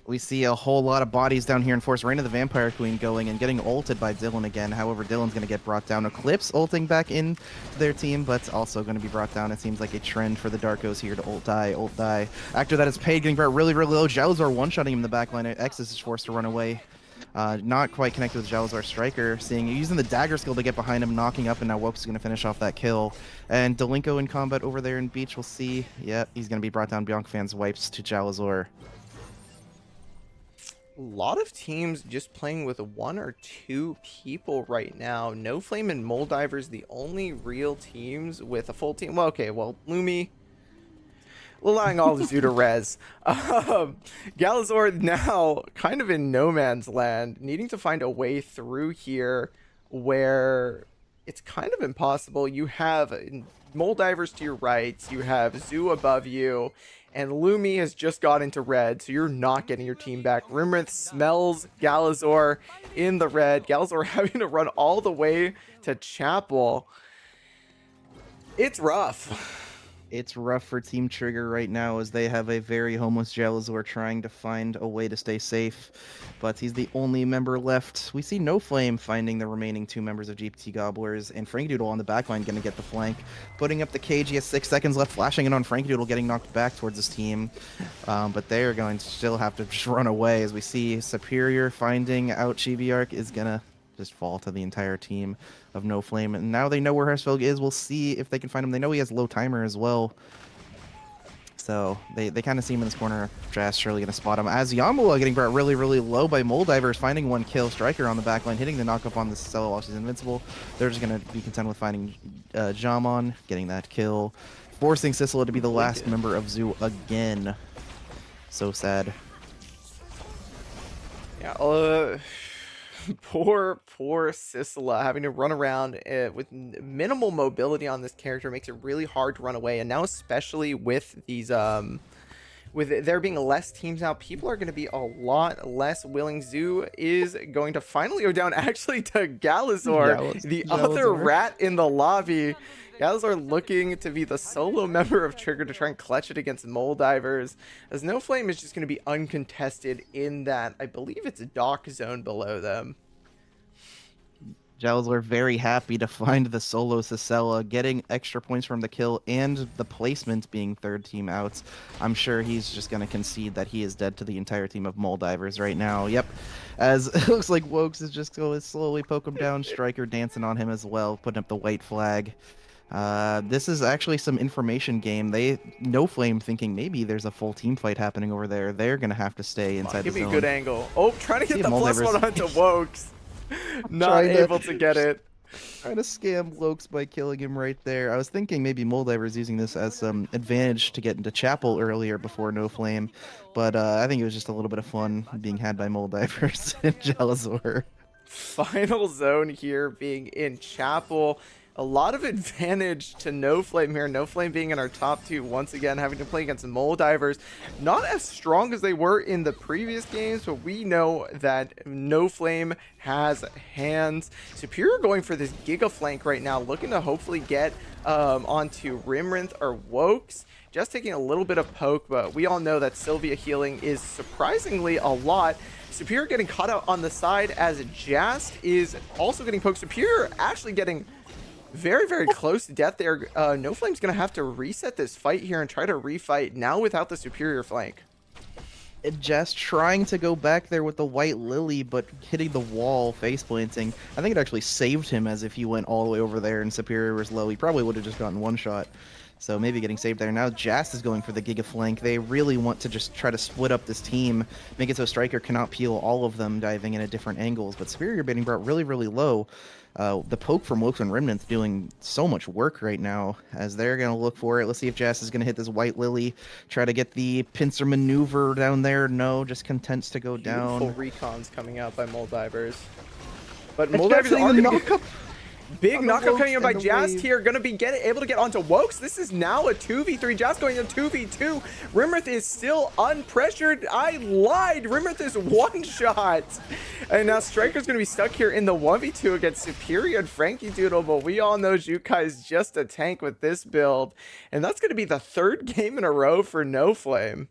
We see a whole lot of bodies down here in Force. Reign of the Vampire Queen going and getting ulted by Dylan again. However, Dylan's going to get brought down. Eclipse ulting back into their team, but also going to be brought down. It seems like a trend for the Darkos here to ult die. After that, it's Paid getting brought really, really low. Jalazar one-shotting him in the backline. X is forced to run away. Not quite connected with Jalazar. Striker using the dagger skill to get behind him, knocking up, and now Woke's going to finish off that kill. And Delinko in combat over there in Beach. We'll see. Yeah, he's going to be brought down. Bianca fans wipes to Jalazar. A lot of teams just playing with 1 or 2 people right now. No Flame and Moldivers, the only real teams with a full team. Well, okay, well, Lumi, allowing all of Zoo to res. Galazor now kind of in no man's land, needing to find a way through here where it's kind of impossible. You have Moldivers to your right, you have Zoo above you, and Lumi has just got into red, so you're not getting your team back. Rimrinth smells Galazor in the red. Galazor having to run all the way to Chapel. It's rough. It's rough for Team Trigger right now, as they have a very homeless Jalazor trying to find a way to stay safe, but he's the only member left. We see No Flame finding the remaining 2 members of GPT Gobblers, and Frankie Doodle on the backline going to get the flank, putting up the cage. He has 6 seconds left, flashing it on Frankie Doodle, getting knocked back towards his team, but they are going to still have to just run away, as we see Superior finding out Chibi-Arc is going to just fall to the entire team of No Flame. And now they know where Hersfeld is. We'll see if they can find him. They know he has low timer as well. So they kind of see him in this corner. Jazz surely going to spot him. As Yamula getting brought really, really low by Moldivers, finding one kill. Striker on the back line, hitting the knockup on the Sicela while she's invincible. They're just going to be content with finding Jamon, getting that kill. Forcing Sicela to be the last member of Zoo again. So sad. Yeah, poor Sicela having to run around with minimal mobility on this character makes it really hard to run away. And now especially with these with there being less teams now, people are going to be a lot less willing. Zoo is going to finally go down actually to Galazor, the other rat in the lobby. Galazor looking to be the solo member of Trigger to try and clutch it against Moldivers, as No Flame is just going to be uncontested in that, I believe it's a dock zone below them. Jalazor very happy to find the solo Sicela, getting extra points from the kill and the placement being third team outs. I'm sure he's just going to concede that he is dead to the entire team of Moldivers right now. Yep, as it looks like Wokes is just going to slowly poke him down. Striker dancing on him as well, putting up the white flag. This is actually some information game. No Flame thinking maybe there's a full team fight happening over there. They're going to have to stay inside the zone. Give me a good angle. Oh, trying to get the +1 onto Wokes. Not able to get it. Trying to scam Lokes by killing him right there. I was thinking maybe Moldivers using this as some advantage to get into Chapel earlier before No Flame, but I think it was just a little bit of fun being had by Moldivers and Jalazor. Final zone here being in Chapel. A lot of advantage to No Flame here. No Flame being in our top two once again, having to play against Moldivers. Not as strong as they were in the previous games, but we know that No Flame has hands. Superior going for this Giga flank right now, looking to hopefully get onto Rimrinth or Wokes. Just taking a little bit of poke, but we all know that Sylvia healing is surprisingly a lot. Superior getting caught out on the side as Jast is also getting poked. Superior actually getting very, very close to death there. No Flame's going to have to reset this fight here and try to refight now without the superior flank. Just trying to go back there with the White Lily, but hitting the wall, face planting. I think it actually saved him, as if he went all the way over there and superior was low. He probably would have just gotten one shot. So maybe getting saved there. Now Jast is going for the Giga flank. They really want to just try to split up this team, make it so Striker cannot peel all of them diving in at different angles. But Superior being brought really, really low. The poke from Wokes and Remnant's doing so much work right now as they're going to look for it. Let's see if Jast is going to hit this White Lily. Try to get the pincer maneuver down there. No, just contents to go down. Beautiful recons coming out by Moldivers. But Moldivers are going to big knockup coming in by Jast here, gonna be able to get onto Wokes. This is now a 2v3. Jast going to 2v2. Rimrith is still unpressured. I lied. Rimrith is one shot. And now Striker's gonna be stuck here in the 1v2 against Superior and Frankie Doodle, but we all know Jukai is just a tank with this build. And that's gonna be the third game in a row for No Flame.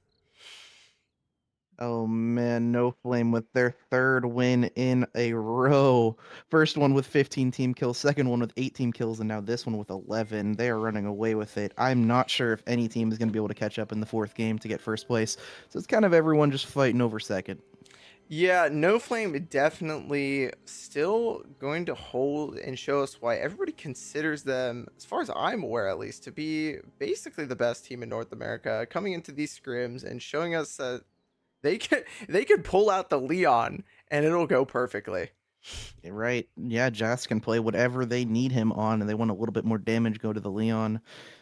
Oh man, No Flame with their third win in a row. First one with 15 team kills, second one with 8 team kills, and now this one with 11. They are running away with it. I'm not sure if any team is going to be able to catch up in the fourth game to get first place. So it's kind of everyone just fighting over second. Yeah, No Flame definitely still going to hold and show us why everybody considers them, as far as I'm aware at least, to be basically the best team in North America, coming into these scrims and showing us that they could pull out the Leon and it'll go perfectly. Right. Yeah, Jast can play whatever they need him on, and they want a little bit more damage, go to the Leon.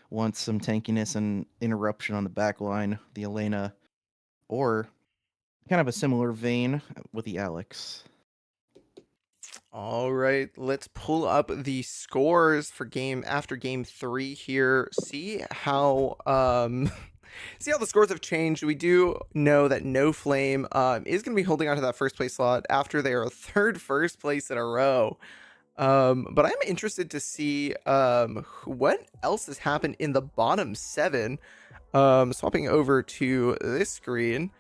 Want some tankiness and interruption on the back line, the Elena. Or kind of a similar vein with the Alex. All right, let's pull up the scores for game 3 here. See how the scores have changed. We do know that No Flame is going to be holding on to that first place slot after they are first place in a row. But I'm interested to see what else has happened in the bottom 7. Swapping over to this screen.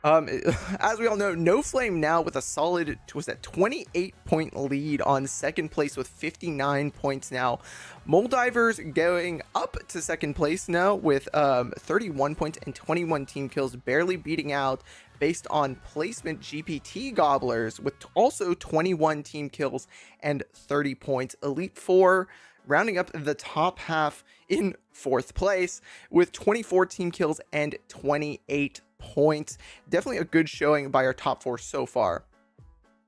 As we all know, No Flame now with a solid, 28-point lead on second place with 59 points now. Moldivers going up to second place now with 31 points and 21 team kills, barely beating out based on placement GPT Gobblers with also 21 team kills and 30 points. Elite Four rounding up the top half in 4th place with 24 team kills and 28 points. Definitely a good showing by our top 4 so far.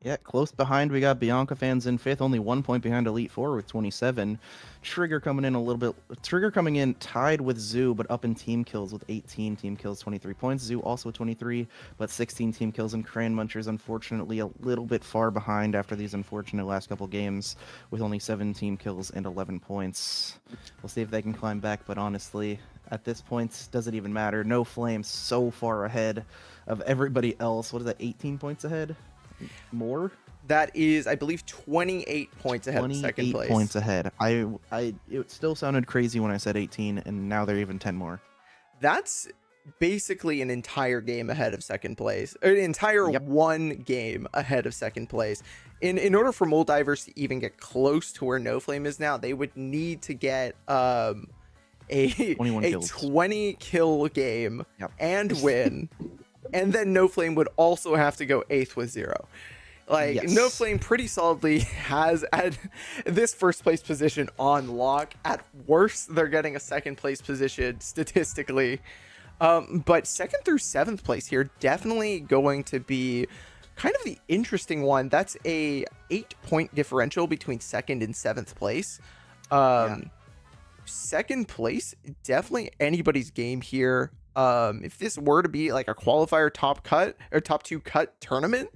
Yeah, close behind, we got Bianca fans in 5th, only 1 point behind Elite Four with 27. Trigger coming in a little bit. Trigger coming in tied with Zoo, but up in team kills with 18 team kills, 23 points. Zoo also with 23, but 16 team kills. And Crayon Munchers, unfortunately, a little bit far behind after these unfortunate last couple games with only 7 team kills and 11 points. We'll see if they can climb back, but honestly, at this point, does it even matter? No Flames so far ahead of everybody else. What is that, 18 points ahead? More? That is, I believe, 28 points ahead of 2nd place. 28 points ahead. It still sounded crazy when I said 18, and now they're even 10 more. That's basically an entire game ahead of 2nd place. An entire one game ahead of 2nd place. In order for Moldivers to even get close to where No Flame is now, they would need to get a 20 kill game and win. And then No Flame would also have to go 8th with 0. Like, No Flame pretty solidly has at this 1st place position on lock. At worst, they're getting a 2nd place position statistically. But 2nd through 7th place here, definitely going to be kind of the interesting one. That's a 8-point differential between 2nd and 7th place. 2nd place, definitely anybody's game here. If this were to be like a qualifier top 2 cut tournament,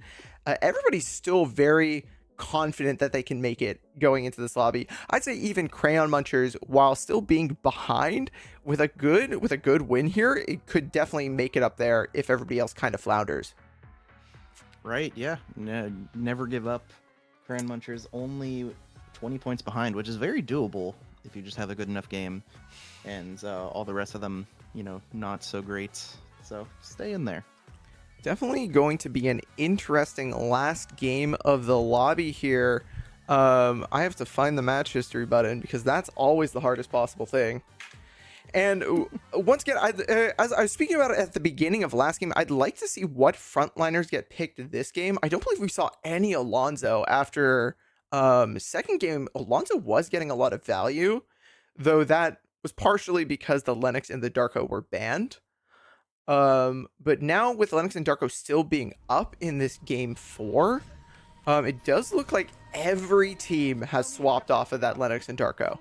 everybody's still very confident that they can make it going into this lobby. I'd say even Crayon Munchers, while still being behind with a good win here, it could definitely make it up there if everybody else kind of flounders. Right, yeah. Never give up. Crayon Munchers only 20 points behind, which is very doable if you just have a good enough game. And all the rest of them, not so great. So stay in there. Definitely going to be an interesting last game of the lobby here. I have to find the match history button because that's always the hardest possible thing. And once again, as I was speaking about it at the beginning of last game, I'd like to see what frontliners get picked this game. I don't believe we saw any Alonzo after 2nd game. Alonzo was getting a lot of value, though that was partially because the Lennox and the Darko were banned. But now with Lennox and Darko still being up in this game 4, it does look like every team has swapped off of that Lennox and Darko.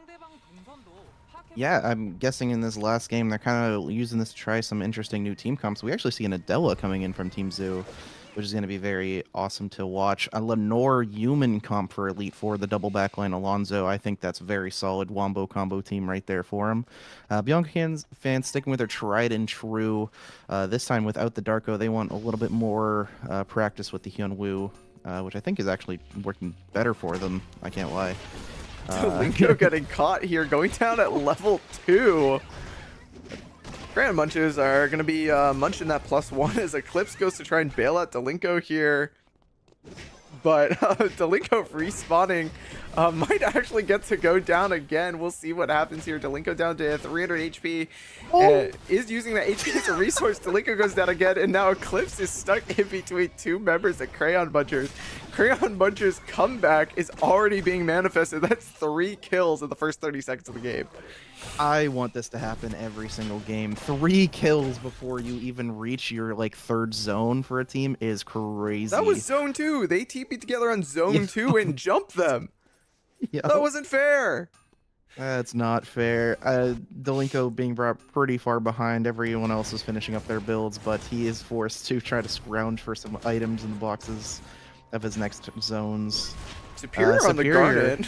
Yeah, I'm guessing in this last game they're kind of using this to try some interesting new team comps. We actually see an Adela coming in from Team Zoo, which is going to be very awesome to watch. A Lenore human comp for Elite Four, the double backline Alonzo. I think that's very solid wombo combo team right there for him. Bianca fans sticking with their tried and true. This time without the Darko, they want a little bit more practice with the Hyunwoo, which I think is actually working better for them. I can't lie. Linko getting caught here, going down at level 2. Grand Munches are going to be munching that +1 as Eclipse goes to try and bail out Delinko here. But Delinko respawning might actually get to go down again. We'll see what happens here. Delinko down to 300 HP. Is using that HP as a resource. Delinko goes down again, and now Eclipse is stuck in between 2 members of Crayon Munchers. Crayon Munchers' comeback is already being manifested. That's 3 kills in the first 30 seconds of the game. I want this to happen every single game. 3 kills before you even reach your 3rd zone for a team is crazy. That was zone 2. They TP'd together on zone 2 and jumped them. Yep. That wasn't fair. That's not fair. Delinko being brought pretty far behind. Everyone else is finishing up their builds, but he is forced to try to scrounge for some items in the boxes of his next zones. Superior on the Garden.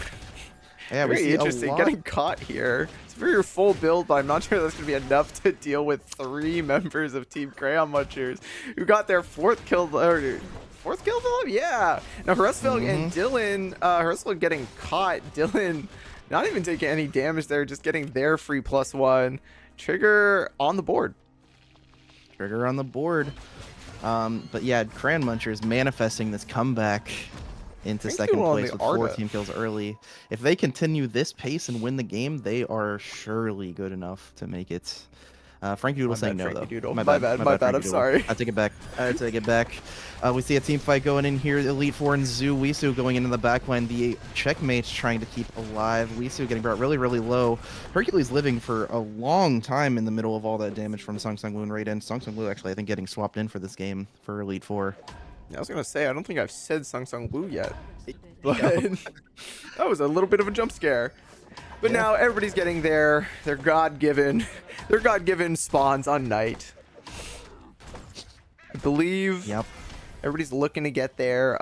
Yeah, very interesting. Getting caught here. Superior full build, but I'm not sure that's going to be enough to deal with 3 members of Team Crayon Munchers who got their 4th kill. Fourth kill for them? Yeah. Now Harusfeld and Dylan, Harusfeld getting caught. Dylan not even taking any damage there, just getting their free +1. Trigger on the board. Trigger on the board. But yeah, Crayon Munchers manifesting this comeback into 2nd place with 4 team kills early. If they continue this pace and win the game, they are surely good enough to make it Frankie Doodle saying no, Frankie though. Doodle. My bad, I'm Frankie Doodle. sorry. I take it back. I take it back. We see a team fight going in here. Elite Four and Wisu going into the backline. The checkmates trying to keep alive. Wisu getting brought really, really low. Hercules living for a long time in the middle of all that damage from Song Sung Woo and Raiden. Song Sung Woo actually, I think, getting swapped in for this game for Elite Four. Yeah, I was gonna say, I don't think I've said Sung Sung Woo yet, but that was a little bit of a jump scare. But now everybody's getting their God-given spawns on Knight. I believe. Yep. Everybody's looking to get there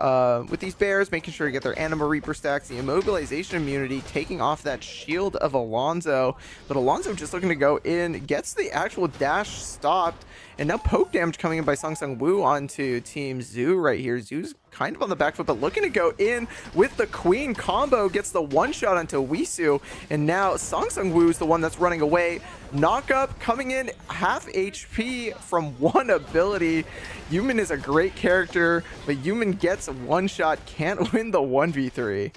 with these bears, making sure to get their Anima Reaper stacks, the immobilization immunity, taking off that shield of Alonzo. But Alonzo just looking to go in, gets the actual dash stopped, and now poke damage coming in by Sung Sung Woo onto Team Zoo right here. Zoo's kind of on the back foot, but looking to go in with the Queen combo, gets the one-shot onto Wisu, and now Song Sung Woo's the one that's running away. Knock up coming in, half HP from one ability. Yumin is a great character, but Yumin gets a one-shot, can't win the 1v3.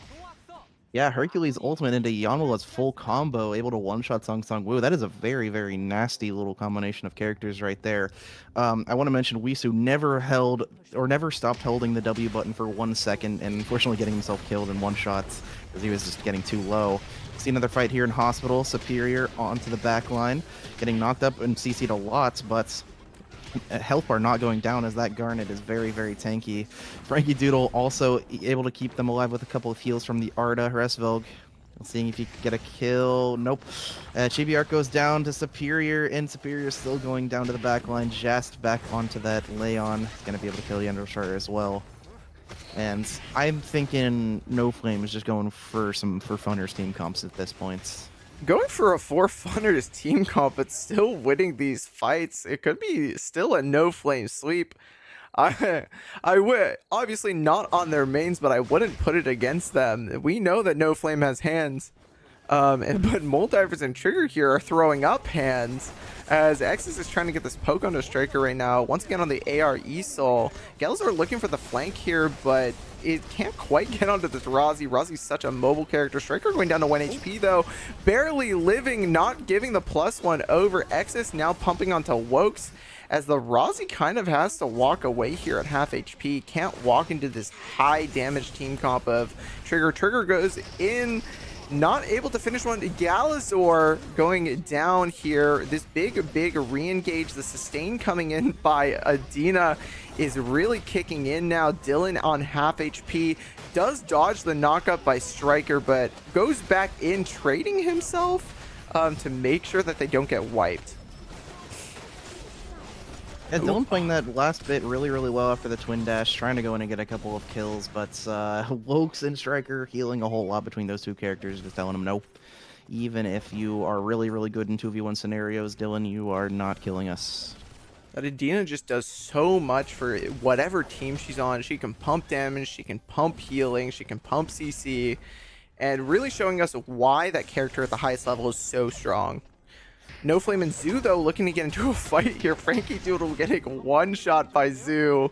Yeah, Hercules ultimate into Yanmala's full combo, able to one-shot Song Sung Woo. That is a very, very nasty little combination of characters right there. I want to mention Wisu never stopped holding the W button for 1 second, and unfortunately getting himself killed in one shots because he was just getting too low. See another fight here in Hospital. Superior onto the back line, getting knocked up and CC'd a lot, but health bar not going down as that Garnet is very, very tanky. Frankie Doodle also able to keep them alive with a couple of heals from the Arda. Resvelg seeing if he can get a kill. Nope. Chibi Arc goes down to Superior, and Superior still going down to the back line. Just back onto that Leon. He's going to be able to kill Yandro Charter as well. And I'm thinking No Flame is just going for funners team comps at this point. Going for a 4-funners team comp, but still winning these fights. It could be still a No Flame sweep. I would obviously not on their mains, but I wouldn't put it against them. We know that No Flame has hands, but Molldivers and Trigger here are throwing up hands as Exus is trying to get this poke onto Striker right now. Once again on the AR E-Soul. Gals are looking for the flank here, but it can't quite get onto this Rozzy. Rozzy's such a mobile character. Striker going down to 1 HP though. Barely living, not giving the +1 over. Exus now pumping onto Wokes as the Rozzy kind of has to walk away here at half HP. Can't walk into this high damage team comp of Trigger. Trigger goes in, not able to finish one. Galazor going down here. This big re-engage. The sustain coming in by Adina is really kicking in now. Dylan on half HP. Does dodge the knockup by Striker, but goes back in, trading himself to make sure that they don't get wiped. Yeah, Dylan playing that last bit really, really well after the twin dash, trying to go in and get a couple of kills, but Wokes and Striker healing a whole lot between those two characters, just telling them nope. Even if you are really, really good in 2v1 scenarios, Dylan, you are not killing us. That Adina just does so much for whatever team she's on. She can pump damage, she can pump healing, she can pump CC, and really showing us why that character at the highest level is so strong. No Flame and Zoo, though, looking to get into a fight here. Frankie Doodle getting one shot by Zoo.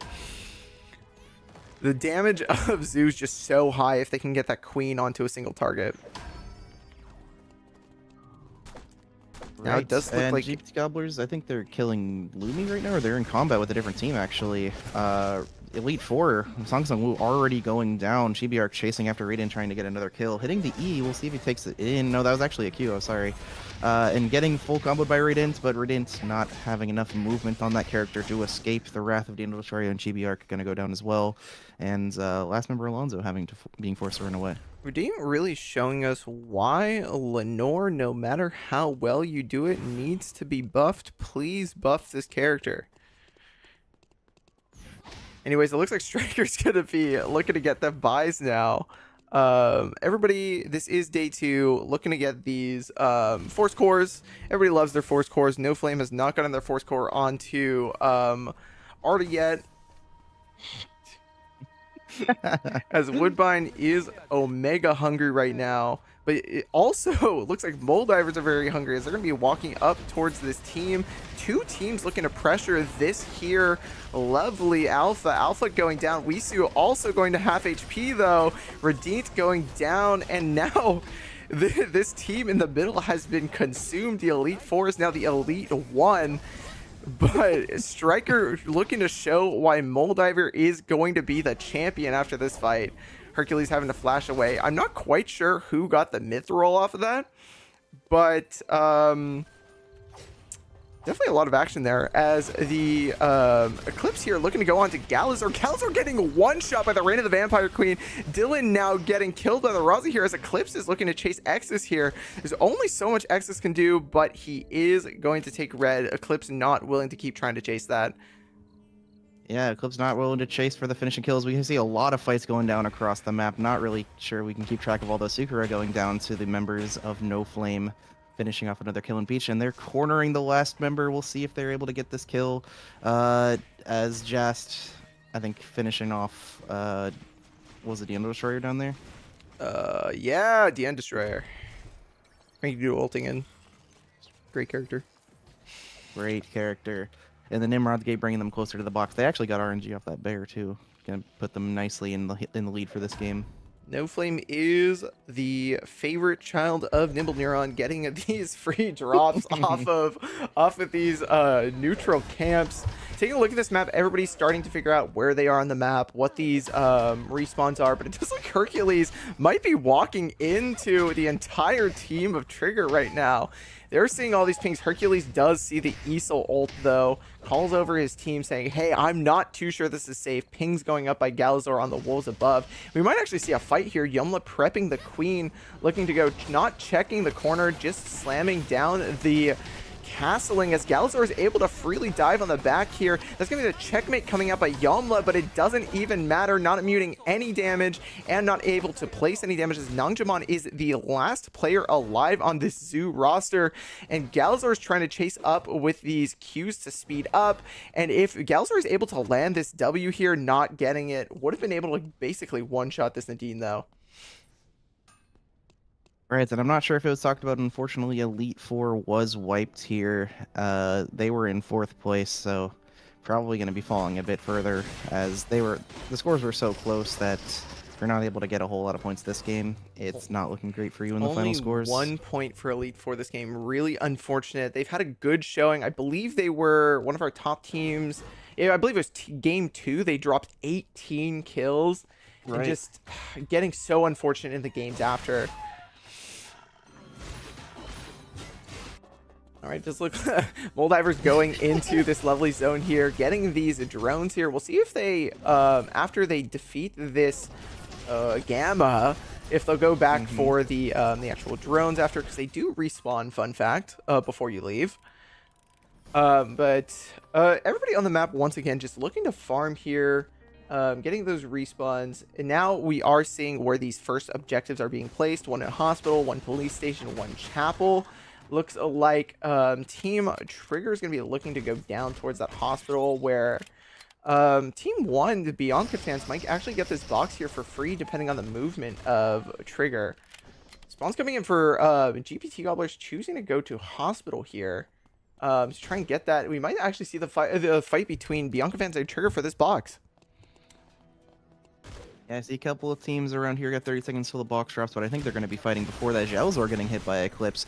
The damage of Zoo is just so high if they can get that Queen onto a single target. Right. Now it does look like GPT Gobblers, I think they're killing Lumi right now, or they're in combat with a different team, actually. Elite Four, Song Sung Woo already going down. Chibi Arc chasing after Raiden, trying to get another kill. Hitting the E, we'll see if he takes it in. No, that was actually a Q, I'm sorry. And getting full comboed by Raiden, but Raiden's not having enough movement on that character to escape the wrath of the Indultorio, and Chibi Arc gonna go down as well. And last member Alonzo being forced to run away. Redeem really showing us why Lenore, no matter how well you do it, needs to be buffed. Please buff this character. Anyways, it looks like Striker's gonna be looking to get the buys now. Everybody, this is day 2, looking to get these force cores. Everybody loves their force cores. No Flame has not gotten their force core onto Arda yet. As Woodbine is Omega hungry right now, but it also looks like Molldivers are very hungry as they're going to be walking up towards this team. Two teams looking to pressure this here lovely Alpha. Alpha going down. Wisu also going to half HP though. Radit going down, and now This team in the middle has been consumed. The Elite Four is now the Elite One. But Striker looking to show why Moldiver is going to be the champion after this fight. Hercules having to flash away. I'm not quite sure who got the myth roll off of that, but definitely a lot of action there as the Eclipse here looking to go on to Galazor. Galazor getting one shot by the Reign of the Vampire Queen. Dylan now getting killed by the Razi here as Eclipse is looking to chase Exus here. There's only so much Exus can do, but he is going to take red. Eclipse not willing to keep trying to chase that. Yeah, Eclipse not willing to chase for the finishing kills. We can see a lot of fights going down across the map. Not really sure we can keep track of all those. Sukura going down to the members of No Flame, finishing off another kill in Beach, and they're cornering the last member. We'll see if they're able to get this kill. As Just, I think, finishing off, was it the End Destroyer down there? Yeah, the End Destroyer. I think you do ulting in. Great character. Great character. And the Nimrod Gate bringing them closer to the box. They actually got RNG off that bear too. Gonna put them nicely in the lead for this game. No Flame is the favorite child of Nimble Neuron, getting these free drops off of these neutral camps. Taking a look at this map, everybody's starting to figure out where they are on the map, what these respawns are, but it does look like Hercules might be walking into the entire team of Trigger right now. They're seeing all these pings. Hercules does see the Easel ult, though. Calls over his team saying, hey, I'm not too sure this is safe. Pings going up by Galazor on the wolves above. We might actually see a fight here. Yumla prepping the Queen, looking to go, not checking the corner, just slamming down the castling as Galazor is able to freely dive on the back here. That's going to be the checkmate coming out by Yamla, but it doesn't even matter. Not immuting any damage and not able to place any damage as Nangjamon is the last player alive on this Zoo roster, and Galazor is trying to chase up with these Qs to speed up, and if Galazor is able to land this W here, not getting it, would have been able to basically one-shot this Nadine though. Right, and I'm not sure if it was talked about. Unfortunately, Elite Four was wiped here. They were in 4th place, so probably going to be falling a bit further as the scores were so close that you're not able to get a whole lot of points this game. It's not looking great for you in the final scores. 1 point for Elite Four this game. Really unfortunate. They've had a good showing. I believe they were one of our top teams. Yeah, I believe it was game 2. They dropped 18 kills. Right. And just getting so unfortunate in the games after. All right, just look, Moldiver's going into this lovely zone here, getting these drones here. We'll see if they, after they defeat this Gamma, if they'll go back for the actual drones after, because they do respawn, fun fact, before you leave. But everybody on the map, once again, just looking to farm here, getting those respawns. And now we are seeing where these first objectives are being placed. One in a hospital, one police station, one chapel. Looks like Team Trigger is going to be looking to go down towards that hospital where Team 1, the Bianca fans, might actually get this box here for free depending on the movement of Trigger. Spawn's coming in for GPT Gobblers choosing to go to hospital here to try and get that. We might actually see the fight between Bianca fans and Trigger for this box. Yeah, I see a couple of teams around here got 30 seconds till the box drops, but I think they're going to be fighting before that. Jalzor getting hit by Eclipse,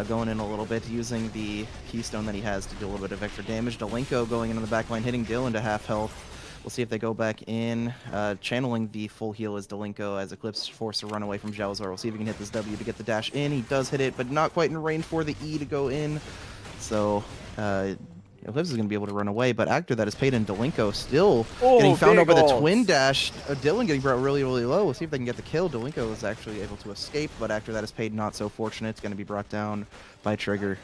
going in a little bit, using the Keystone that he has to do a little bit of extra damage. Delinko going into the back line, hitting Dylan to half health. We'll see if they go back in, channeling the full heal as Delinko, as Eclipse forced to run away from Jalzor. We'll see if he can hit this W to get the dash in. He does hit it, but not quite in range for the E to go in. So, Eclipse is going to be able to run away, but after that is paid, and Delinko still getting found over the twin dash. Dylan getting brought really, really low. We'll see if they can get the kill. Delinko is actually able to escape, but after that is paid, not so fortunate. It's going to be brought down by Trigger.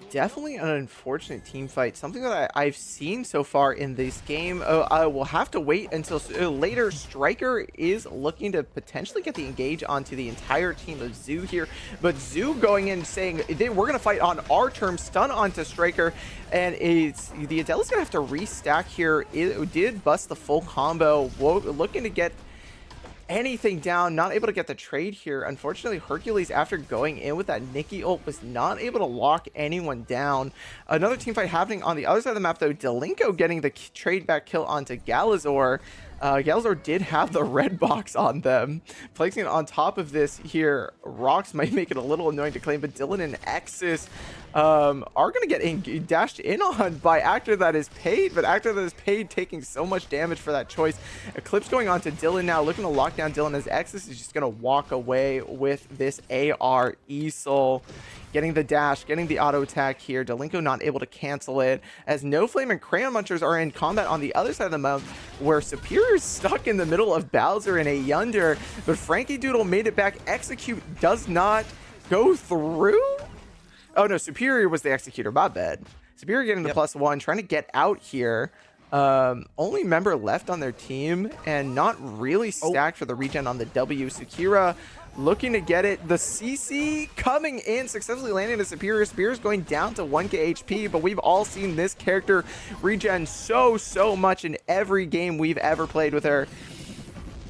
Definitely an unfortunate team fight. Something that I've seen so far in this game. I will have to wait until later. Striker is looking to potentially get the engage onto the entire team of Zoo here. But Zoo going in saying, we're going to fight on our terms, stun onto Striker. And it's the Adela's going to have to restack here. It did bust the full combo. Looking to get anything down, not able to get the trade here. Unfortunately, Hercules, after going in with that Nikki ult, was not able to lock anyone down. Another team fight happening on the other side of the map, though. Delinko getting the trade back kill onto Galazor. Galzor did have the red box on them. Placing it on top of this here, Rocks might make it a little annoying to claim, but Dylan and Exis are going to get dashed in on by Actor That Is Paid, but Actor That Is Paid taking so much damage for that choice. Eclipse going on to Dylan now, looking to lock down Dylan as Exis is just going to walk away with this AR ESOL. Getting the dash, getting the auto attack here. Delinko not able to cancel it, as No Flame and Crayon Munchers are in combat on the other side of the map, where Superior's stuck in the middle of Bowser and a Yunder, but Frankie Doodle made it back. Execute does not go through? Oh no, Superior was the executor, my bad. Superior getting the +1, trying to get out here. Only member left on their team, and not really stacked for the regen on the W. Sakira looking to get it. The CC coming in, successfully landing the Superior. Spears going down to 1k HP, but we've all seen this character regen so much in every game we've ever played with her.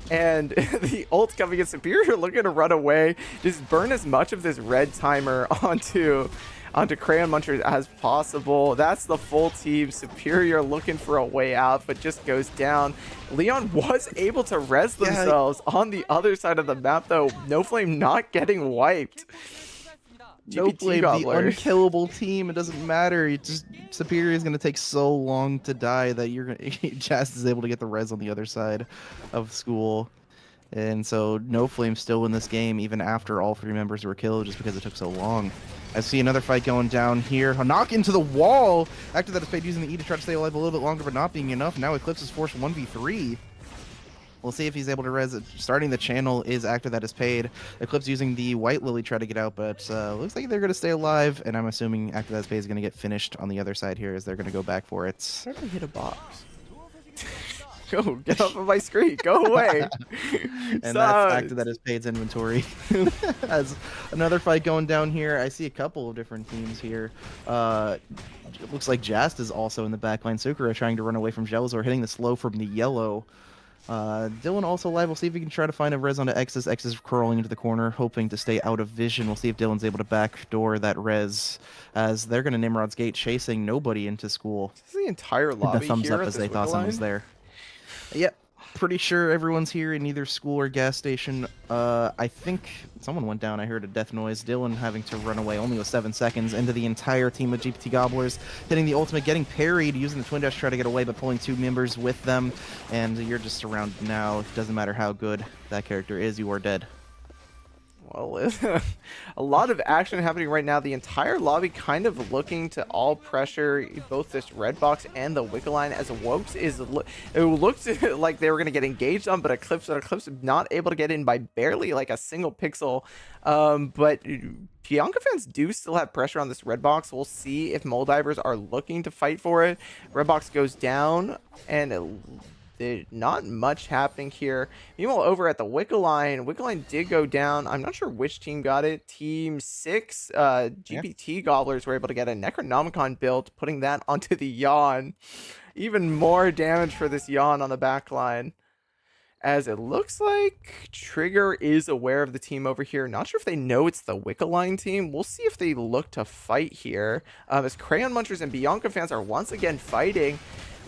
And the ult coming in, Superior looking to run away, just burn as much of this red timer onto Crayon Munchers as possible. That's the full team. Superior looking for a way out, but just goes down. Leon was able to res themselves on the other side of the map, though. No Flame not getting wiped. No Flame, the unkillable team. It doesn't matter. It just Superior is going to take so long to die that you're gonna Jast is able to get the res on the other side of school. And so No Flame still in this game, even after all 3 members were killed, just because it took so long. I see another fight going down here. A knock into the wall. Actor That Is Paid using the E to try to stay alive a little bit longer, but not being enough. Now Eclipse is forced 1v3. We'll see if he's able to res it. Starting the channel is Actor That Is Paid. Eclipse using the White Lily try to get out, but looks like they're going to stay alive. And I'm assuming Actor That Is Paid is going to get finished on the other side here as they're going to go back for it. Try to hit a box. Go, get off of my screen. Go away. And that's Actor That Is Paid's inventory. As another fight going down here, I see a couple of different teams here. It looks like Jast is also in the backline. Sukura trying to run away from Gelzor, hitting the slow from the yellow. Dylan also alive. We'll see if we can try to find a res onto X. X is crawling into the corner, hoping to stay out of vision. We'll see if Dylan's able to backdoor that res, as they're going to Nimrod's Gate, chasing nobody into school. This is the entire lobby. The thumbs up as they thought someone was there. Yep, pretty sure everyone's here in either school or gas station. I think someone went down. I heard a death noise. Dylan having to run away only with 7 seconds into the entire team of GPT Gobblers, hitting the ultimate, getting parried, using the twin dash to try to get away, but pulling 2 members with them. And you're just surrounded now. It doesn't matter how good that character is, you are dead. Well, a lot of action happening right now. The entire lobby kind of looking to all pressure both this red box and the Wicked Line, as Wokes is... It looked like they were going to get engaged on, but Eclipse not able to get in by barely like a single pixel. But Bianca fans do still have pressure on this red box. We'll see if Moldivers are looking to fight for it. Red box goes down, and not much happening here. Meanwhile, over at the Wicked Line did go down. I'm not sure which team got it. Team 6, GPT Gobblers were able to get a Necronomicon built, putting that onto the Yawn. Even more damage for this Yawn on the back line, as it looks like Trigger is aware of the team over here. Not sure if they know it's the Wicked Line team. We'll see if they look to fight here, as Crayon Munchers and Bianca fans are once again fighting.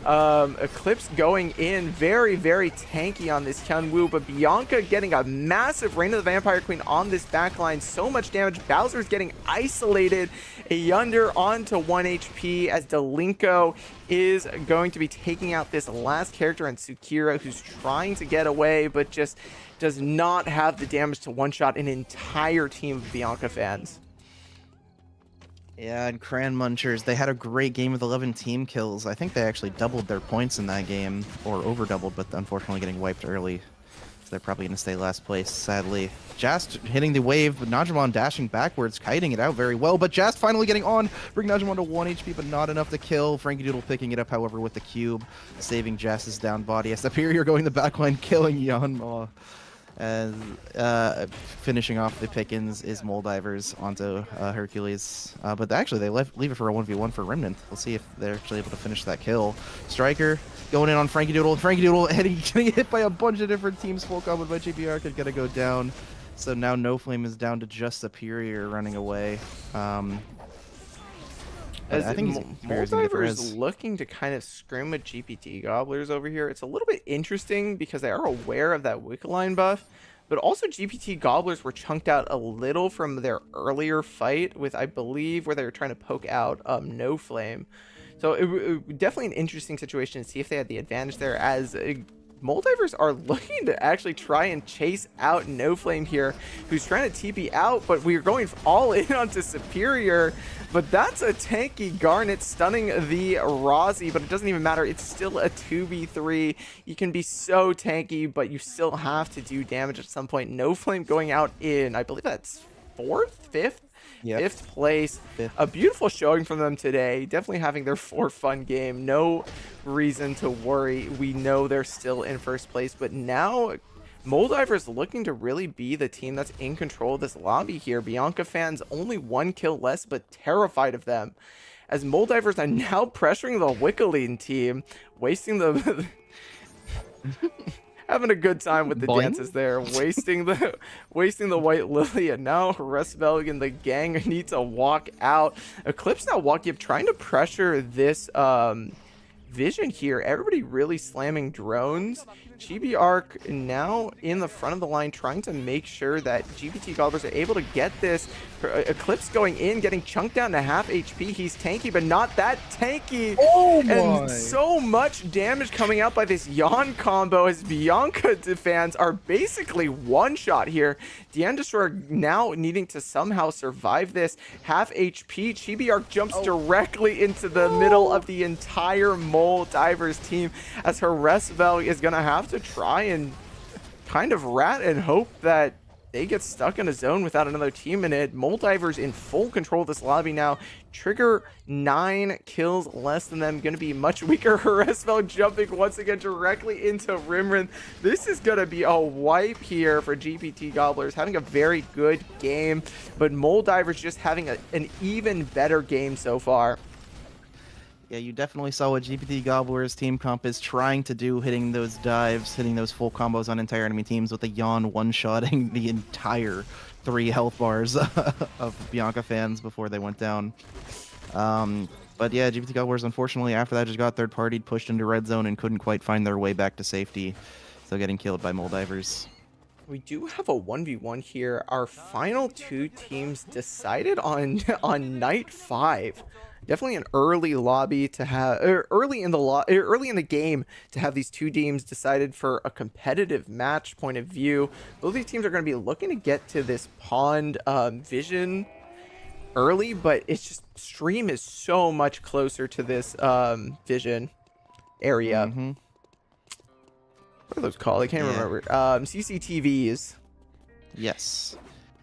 Eclipse going in very tanky on this Hyunwoo, but Bianca getting a massive Reign of the Vampire Queen on this backline. So much damage. Bowser's getting isolated. A Yunder onto 1 HP, as Delinko is going to be taking out this last character in Sukira, who's trying to get away, but just does not have the damage to one-shot an entire team of Bianca fans. Yeah, and Crayon Munchers, they had a great game with 11 team kills. I think they actually doubled their points in that game, or over-doubled, but unfortunately getting wiped early. So they're probably going to stay last place, sadly. Jast hitting the wave, but Najimon dashing backwards, kiting it out very well, but Jast finally getting on, bring Najimon to 1 HP, but not enough to kill. Frankie Doodle picking it up, however, with the cube, saving Jast's down body. As Superior going the backline, killing Yanma. And finishing off the pickings is Moldivers onto Hercules. But actually, they leave it for a 1v1 for Remnant. We'll see if they're actually able to finish that kill. Striker going in on Frankie Doodle. Frankie Doodle getting hit by a bunch of different teams. Full combo by GPR could gotta go down. So now No Flame is down to just Superior running away. But As I think he's experiencing the Moldiver's res. looking to kind of scrim with GPT Gobblers over here. It's a little bit interesting because they are aware of that Wickeline buff, but also GPT Gobblers were chunked out a little from their earlier fight with, I believe, where they were trying to poke out No Flame. So definitely an interesting situation to see if they had the advantage there, as Moldivers are looking to actually try and chase out No Flame here, who's trying to TP out, but we're going all in onto Superior. But that's a tanky Garnet stunning the Rozzy, but it doesn't even matter. It's still a 2v3. You can be so tanky, but you still have to do damage at some point. No Flame going out in, I believe that's fifth place. Fifth. A beautiful showing from them today. Definitely having their for fun game. No reason to worry. We know they're still in first place, but now Moldiver's looking to really be the team that's in control of this lobby here. Bianca fans only 1 kill less, but terrified of them, as Moldivers are now pressuring the Wickeline team, wasting the having a good time with the Boing. dances there, wasting the White Lily, and now Resvelg and the gang need to walk out. Eclipse now walking up, trying to pressure this Vision here. Everybody really slamming drones. Chibi Arc now in the front of the line, trying to make sure that GPT Gobblers are able to get this. Eclipse going in, getting chunked down to half HP. He's tanky, but not that tanky. Oh my! And so much damage coming out by this Yawn combo, as Bianca fans are basically one shot here. Deanne Destroyer now needing to somehow survive this. Half HP. Chibi Arc jumps directly into the middle of the entire Mole Divers team, as Resvelg is going to have to try and kind of rat and hope that they get stuck in a zone without another team in it. Moldiver's in full control of this lobby now. Trigger 9 kills less than them. Going to be much weaker. Resvelg jumping once again directly into Rimrin. This is going to be a wipe here for GPT Gobblers. Having a very good game, but Moldiver's just having an even better game so far. Yeah, you definitely saw what GPT Gobbler's team comp is trying to do, hitting those dives, hitting those full combos on entire enemy teams with the Yawn one-shotting the entire 3 health bars of Bianca fans before they went down. But yeah, GPT Gobblers, unfortunately, after that just got third-partied, pushed into red zone, and couldn't quite find their way back to safety, so getting killed by Moldivers. We do have a 1v1 here. Our final 2 teams decided on night 5. Definitely an early lobby to have, early in the game to have these 2 teams decided for a competitive match point of view. Both these teams are going to be looking to get to this pond Vision early, but it's just stream is so much closer to this Vision area. What are those called? I can't remember. CCTVs. Yes.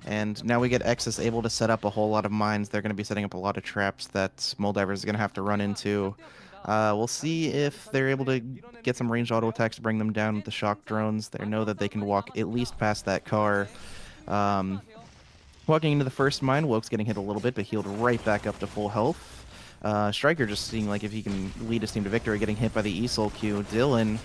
And now we get Exus able to set up a whole lot of mines. They're going to be setting up a lot of traps that Moldivers is going to have to run into. We'll see if they're able to get some ranged auto attacks to bring them down with the shock drones. They know that they can walk at least past that car. Walking into the first mine, Woke's getting hit a little bit, but healed right back up to full health. Striker just seeing like if he can lead his team to victory, getting hit by the ESOL Q. Dylan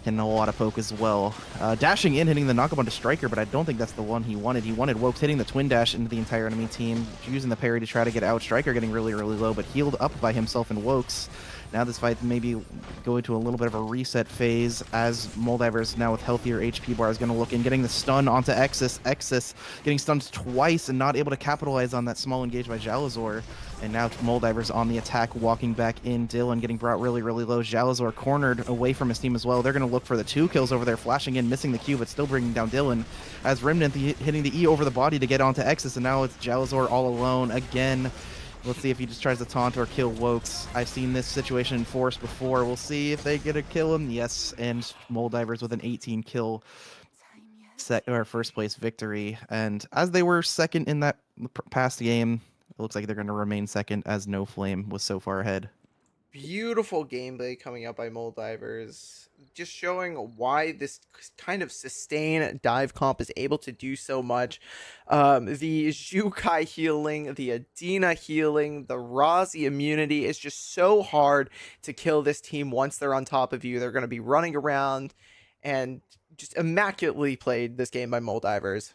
hitting a lot of poke as well. Dashing in, hitting the knockup onto Striker, but I don't think that's the one he wanted. He wanted Wokes hitting the twin dash into the entire enemy team, using the parry to try to get out. Striker getting really, really low, but healed up by himself and Wokes. Now this fight maybe go into a little bit of a reset phase, as Moldivers now with healthier HP bar is going to look in, getting the stun onto Exus. Exus getting stunned twice and not able to capitalize on that small engage by Jalazor. And now Moldivers on the attack, walking back in. Dylan getting brought really, really low. Jalazor cornered away from his team as well. They're going to look for the 2 kills over there, flashing in, missing the Q, but still bringing down Dylan. As Remnant hitting the E over the body to get onto Exus, and now it's Jalazor all alone again. Let's see if he just tries to taunt or kill Wokes. I've seen this situation in Force before. We'll see if they get to kill him. Yes, and Moldivers with an 18 kill first place victory. And as they were second in that past game, it looks like they're going to remain second, as No Flame was so far ahead. Beautiful gameplay coming up by Moldivers, just showing why this kind of sustain dive comp is able to do so much. The Xiukai healing, the Adina healing, the Rozzy immunity is just so hard to kill this team once they're on top of you. They're going to be running around, and just immaculately played this game by Moldivers.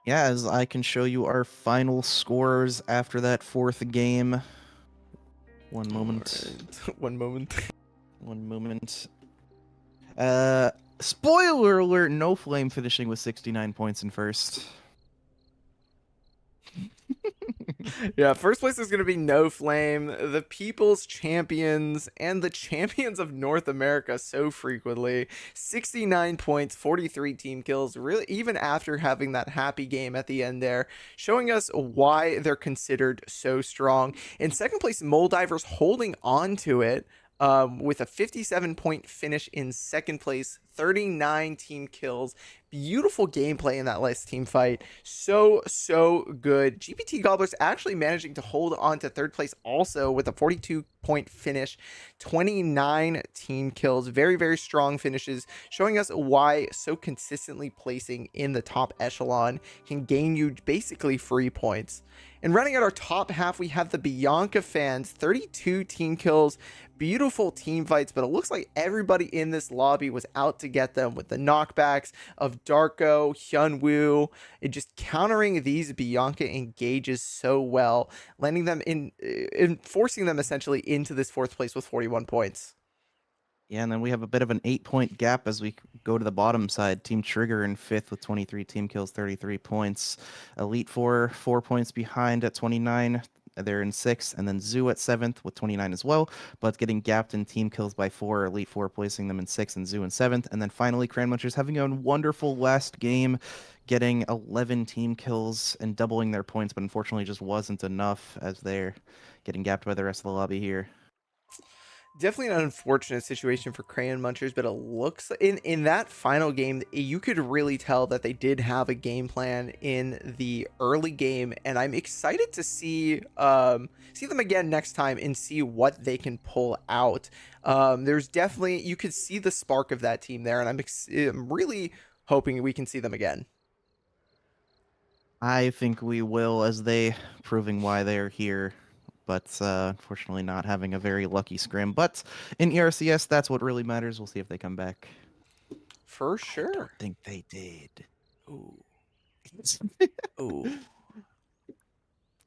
Yeah, as I can show you our final scores after that fourth game. One moment. Alright. One moment. One moment. Spoiler alert, no flame finishing with 69 points in first. Yeah, first place is going to be No Flame, the people's champions, and the champions of North America so frequently. 69 points, 43 team kills, really, even after having that happy game at the end there, showing us why they're considered so strong. In second place, Moldivers holding on to it. With a 57-point finish in second place, 39 team kills. Beautiful gameplay in that last team fight. So good. GPT Gobblers actually managing to hold on to third place also with a 42-point finish, 29 team kills. Very strong finishes, showing us why so consistently placing in the top echelon can gain you basically free points. And running out our top half, we have the Bianca fans, 32 team kills, beautiful team fights, but it looks like everybody in this lobby was out to get them with the knockbacks of Darko, Hyunwoo, and just countering these Bianca engages so well, landing them in forcing them essentially into this fourth place with 41 points. Yeah, and then we have a bit of an 8-point gap as we go to the bottom side. Team Trigger in fifth with 23 team kills, 33 points. Elite Four, 4 points behind at 29. They're in sixth, and then Zoo at seventh with 29 as well, but getting gapped in team kills by 4. Elite Four placing them in sixth, and Zoo in seventh. And then finally, Cran Munchers having a wonderful last game, getting 11 team kills and doubling their points, but unfortunately just wasn't enough as they're getting gapped by the rest of the lobby here. Definitely an unfortunate situation for Crayon Munchers, but it looks in that final game, you could really tell that they did have a game plan in the early game, and I'm excited to see them again next time and see what they can pull out. There's definitely, you could see the spark of that team there, and I'm really hoping we can see them again. I think we will, as they proving why they're here, but unfortunately not having a very lucky scrim. But in ERCS, that's what really matters. We'll see if they come back. For I sure. don't think they did. Ooh. Ooh.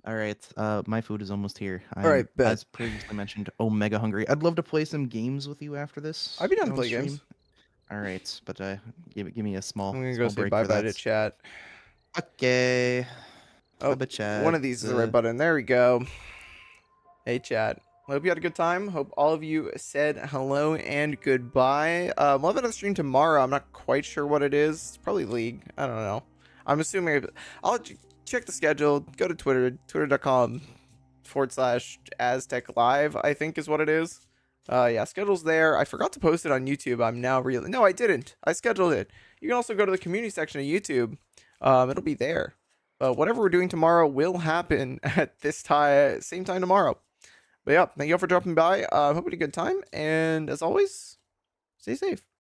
All right, my food is almost here. I'm, All right, bet. as previously mentioned, Omega hungry. I'd love to play some games with you after this. I'd be down to on play stream. games. All right, but give me a small, I'm gonna small go say break bye for bye that. to chat. Okay. Oh, Bye-bye, chat. one of these is the right button. There we go. Hey, chat. Hope you had a good time. Hope all of you said hello and goodbye. We'll have another stream tomorrow. I'm not quite sure what it is. It's probably League. I don't know. I'm assuming I'll check the schedule. Go to Twitter, twitter.com/Aztec Live, I think is what it is. Yeah, schedule's there. I forgot to post it on YouTube. I'm now really... No, I didn't. I scheduled it. You can also go to the community section of YouTube. It'll be there. Whatever we're doing tomorrow will happen at this time, same time tomorrow. But yeah, thank you all for dropping by. Hope you had a good time. And as always, stay safe.